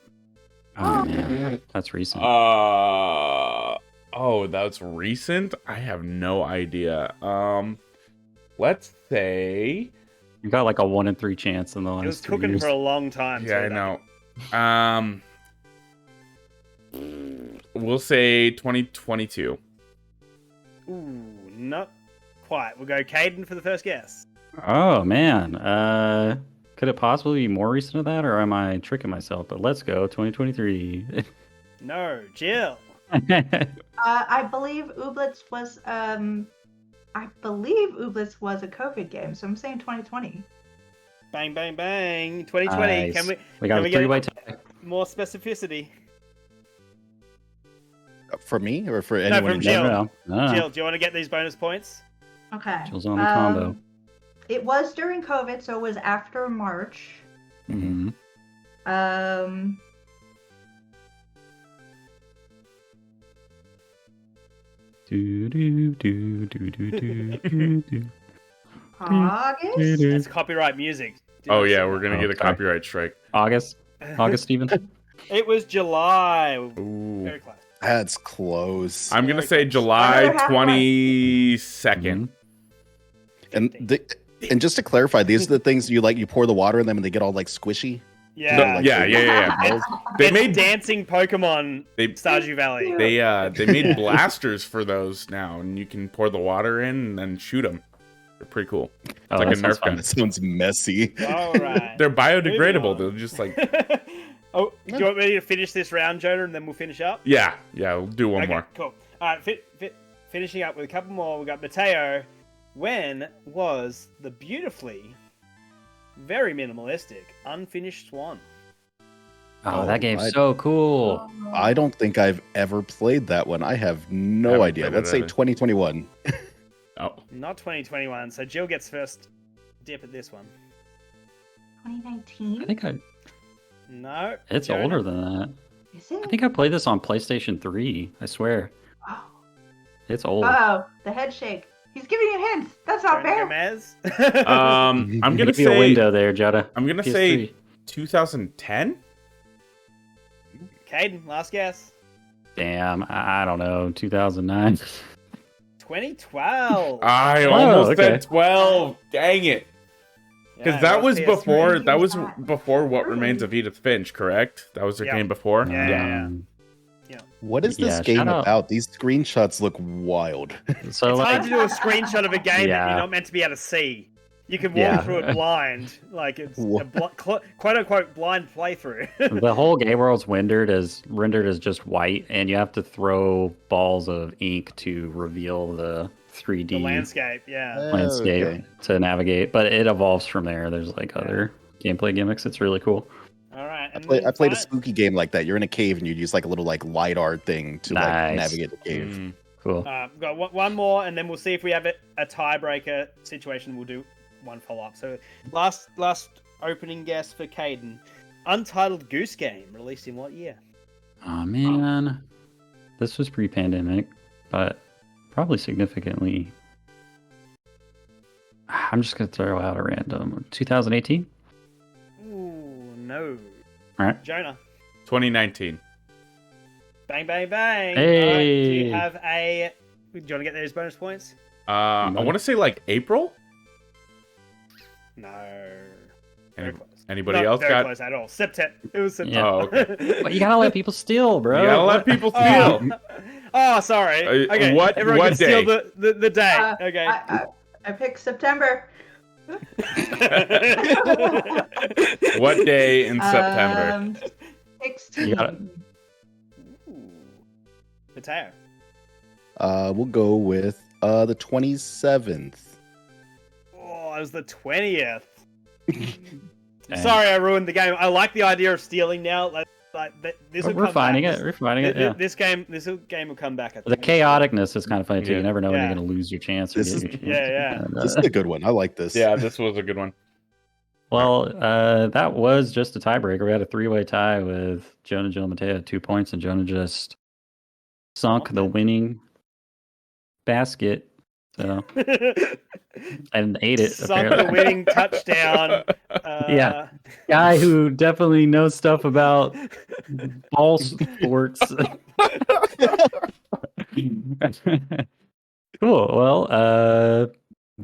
Oh, man. That's recent. Oh, that's recent? I have no idea. Let's say. You got like a 1 in 3 chance in the It was last 3 cooking years. for a long time. Yeah, I too, know. We'll say 2022. Ooh, not quite. We'll go Caden for the first guess. Oh, man. Could it possibly be more recent than that, or am I tricking myself? But let's go, 2023. No, Jill. I believe Ooblets was a COVID game, so I'm saying 2020. Bang, bang, bang. 2020. Nice. Can We got can a we get 3-way tie. more specificity? For me or for No, anyone? from in Jill. general? No. Jill, do you want to get these bonus points? Okay. Jill's on the combo. It was during COVID, so it was after March. Mm-hmm. Do, do, do, do, do, do, do, do. August? It's copyright music. Do Oh not yeah, sing we're that. gonna get a sorry. copyright strike. August, Steven. It was July. Ooh. Very close. That's close. I'm gonna say Another July half point. 22nd. And just to clarify, these are the things you pour the water in them and they get all like squishy. Yeah. No, like- Yeah. They It's made dancing Pokemon they Stardew Valley. they made blasters for those now, and you can pour the water in and then shoot them. They're pretty cool. Oh, like that a sounds Nerf gun. That sounds messy. All right. They're biodegradable. Moving on. They'll just like Oh, do you want me to finish this round, Jonah, and then we'll finish up? yeah. We'll do one Okay, more. cool. All right, finishing up with a couple more. We got Mateo. When was the beautifully, very minimalistic, Unfinished Swan? Oh, that game's I- so cool. I don't think I've ever played that one. I have no haven't idea. played it Let's say either. 2021. Oh, Not 2021. So Jill gets first dip at this one. 2019? I think No. it's Jonah? older than that. Is it? I think I played this on PlayStation 3. I swear. Oh. It's old. Oh, the head shake. He's giving you hints. That's not Jonah fair. Gomez. I'm gonna Give you a say window there, Jetta. I'm gonna PS3. say 2010. Caden, last guess. Damn, I don't know. 2009. 2012. I Oh, almost okay. said 12. Dang it. Because Yeah, that was PS3. before. That was PS3. before What Remains of Edith Finch, correct? That was their Yeah. game before. Yeah. What is this Yeah, game shout out. about? These screenshots look wild. So It's like, hard to do a screenshot of a game that Yeah. you're not meant to be able to see. You can walk Yeah. through it blind, like it's Wha- a quote unquote blind playthrough. the whole game world's rendered as just white, and you have to throw balls of ink to reveal the 3D the landscape, yeah. landscape Okay. to navigate. But it evolves from there. There's like other gameplay gimmicks. It's really cool. All right. I And played a then spooky game like that. You're in a cave and you use like a little like LiDAR thing to like Nice. navigate the cave. Mm. Cool. we've got one more, and then we'll see if we have a tiebreaker situation. We'll do one follow-up. So last opening guess for Caden. Untitled Goose Game, released in what year? Oh man, this was pre-pandemic, but probably significantly. I'm just gonna throw out a random 2018. Ooh, no. All right. Jonah. 2019. Bang, bang, bang. Hey. All right, do you have a... Do you want to get those bonus points? I want to say like April. No. Very close. Anybody Not else very got? close at all. September. It was September. Yeah. Oh, okay. But you gotta let people steal, bro. You gotta let What? people steal. Oh, sorry. Okay, what everyone can steal day? the day. Okay. I picked September. What day in September? 16. You gotta- Ooh. Mateo. We'll go with the 27th. Oh, it was the 20th. Dang. Sorry, I ruined the game. I like the idea of stealing now. This will We're come finding back. it. We're finding it. Yeah. This game will come back. I The think. chaoticness is kind of funny too. Yeah. You never know when Yeah. you're gonna lose your chance. Or This get is- your chance. Yeah. And, This is a good one. I like this. Yeah, this was a good one. Well, that was just a tiebreaker. We had a three-way tie with Jonah, Jill, and Mateo at 2 points, and Jonah just sunk the winning basket. So and ate it. Sunk apparently. the winning touchdown. Yeah. Guy who definitely knows stuff about ball sports. Cool. Well,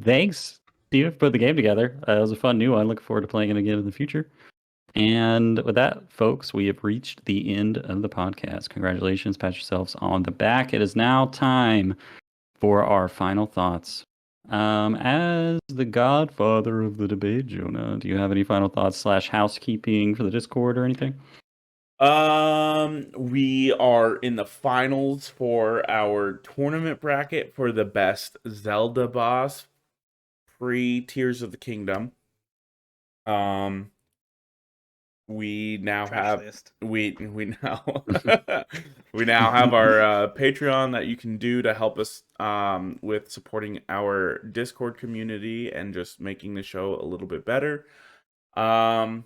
thanks, Steve, for putting the game together. It was a fun new one. Looking forward to playing it again in the future. And with that, folks, we have reached the end of the podcast. Congratulations. Pat yourselves on the back. It is now time for our final thoughts. As the godfather of the debate, Jonah, do you have any final thoughts / housekeeping for the Discord or anything? We are in the finals for our tournament bracket for the best Zelda boss pre Tears of the Kingdom. We now Trash have list. we now we now have our Patreon that you can do to help us with supporting our Discord community and just making the show a little bit better. And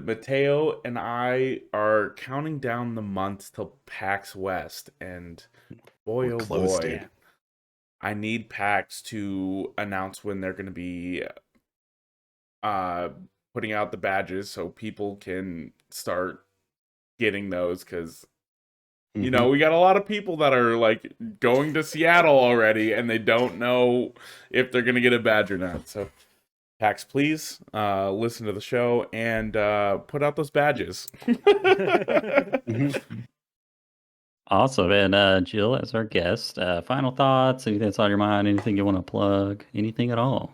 Mateo and I are counting down the months till PAX West, and boy, We're oh close, boy, dude. I need PAX to announce when they're going to be putting out the badges so people can start getting those, because you know, we got a lot of people that are like going to Seattle already and they don't know if they're going to get a badge or not. So PAX, please listen to the show and put out those badges. Awesome. And Jill, as our guest, final thoughts, anything that's on your mind, anything you want to plug, anything at all?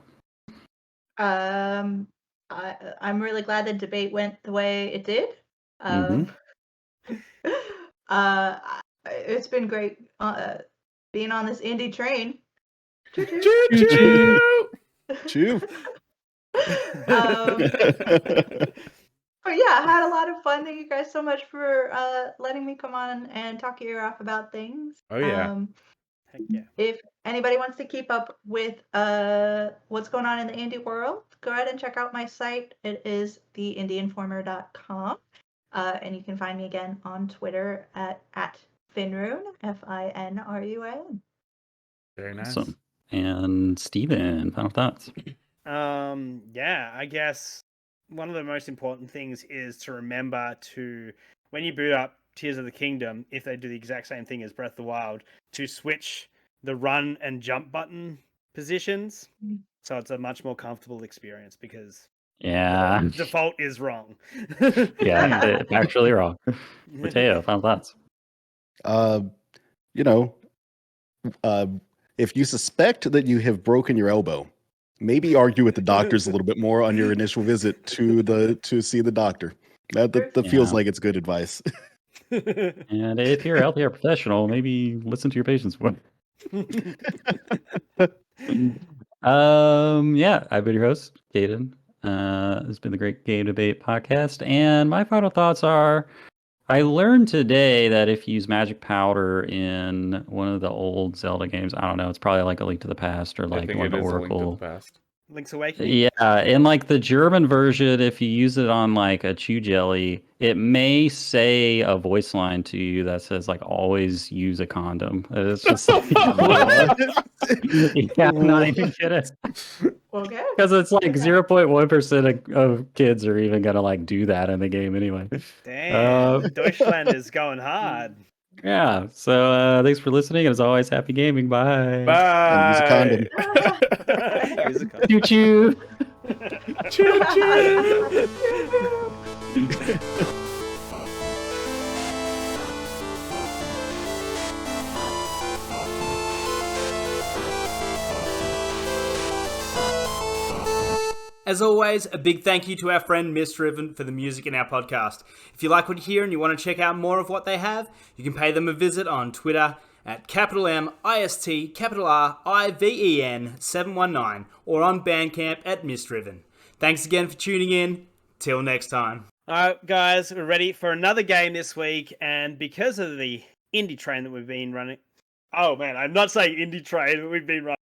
I'm really glad the debate went the way it did. It's been great being on this indie train. Choo-choo! Chew. But yeah, I had a lot of fun. Thank you guys so much for letting me come on and talk your ear off about things. Oh, yeah. Heck yeah. If anybody wants to keep up with what's going on in the indie world, go ahead and check out my site. It is theindieinformer.com. And you can find me again on Twitter at Finrun, Finrun. Very nice. Awesome. And Steven, final thoughts. Yeah, I guess one of the most important things is to remember to, when you boot up Tears of the Kingdom, if they do the exact same thing as Breath of the Wild, to switch the run and jump button positions. So it's a much more comfortable experience, because Yeah. default is wrong. Yeah, it's actually wrong. Mateo, final thoughts. You know, if you suspect that you have broken your elbow, maybe argue with the doctors a little bit more on your initial visit to see the doctor. That feels Yeah. like it's good advice. And if you're a healthcare professional, maybe listen to your patients more. Yeah, I've been your host, Caden. This has been the Great Game Debate podcast, and my final thoughts are: I learned today that if you use magic powder in one of the old Zelda games, I don't know, it's probably like a Link to the Past or I like think one it of the is a Link to Oracle. the Past. Link's Awakening. Yeah, in like the German version, if you use it on like a chew jelly, it may say a voice line to you that says like "always use a condom." It's just like, yeah, I'm not even kidding. Okay. Because it's like 0.1% of kids are even gonna like do that in the game anyway. Damn, Deutschland is going hard. Yeah. So thanks for listening. As always, happy gaming. Bye. Bye. And use a condom. Use a condom. Choo choo. Choo choo. As always, a big thank you to our friend Misdriven for the music in our podcast. If you like what you hear and you want to check out more of what they have, you can pay them a visit on Twitter at MIST_RIVEN719 or on Bandcamp at Misdriven. Thanks again for tuning in. Till next time. All right, guys, we're ready for another game this week, and because of the indie train that we've been running... Oh, man, I'm not saying indie train, but we've been running.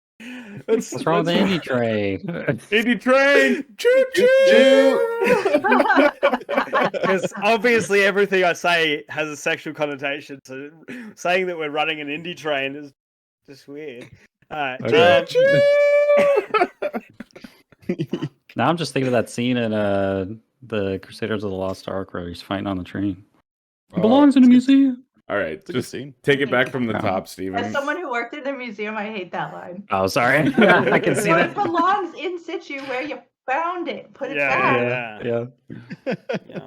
What's wrong with the indie train? Indie train. Choo choo. Because obviously everything I say has a sexual connotation, so saying that we're running an indie train is just weird. All right. Okay. Choo. Now I'm just thinking of that scene in the Crusaders of the Lost Ark where he's fighting on the train. It belongs in a museum. All right, It's a good just scene. take it back from the Yeah. top, As Steven. someone who worked in a museum, I hate that line. Oh, sorry. I can see So it that. belongs in situ where you found it. Put it Yeah, back. yeah. Yeah. Yeah.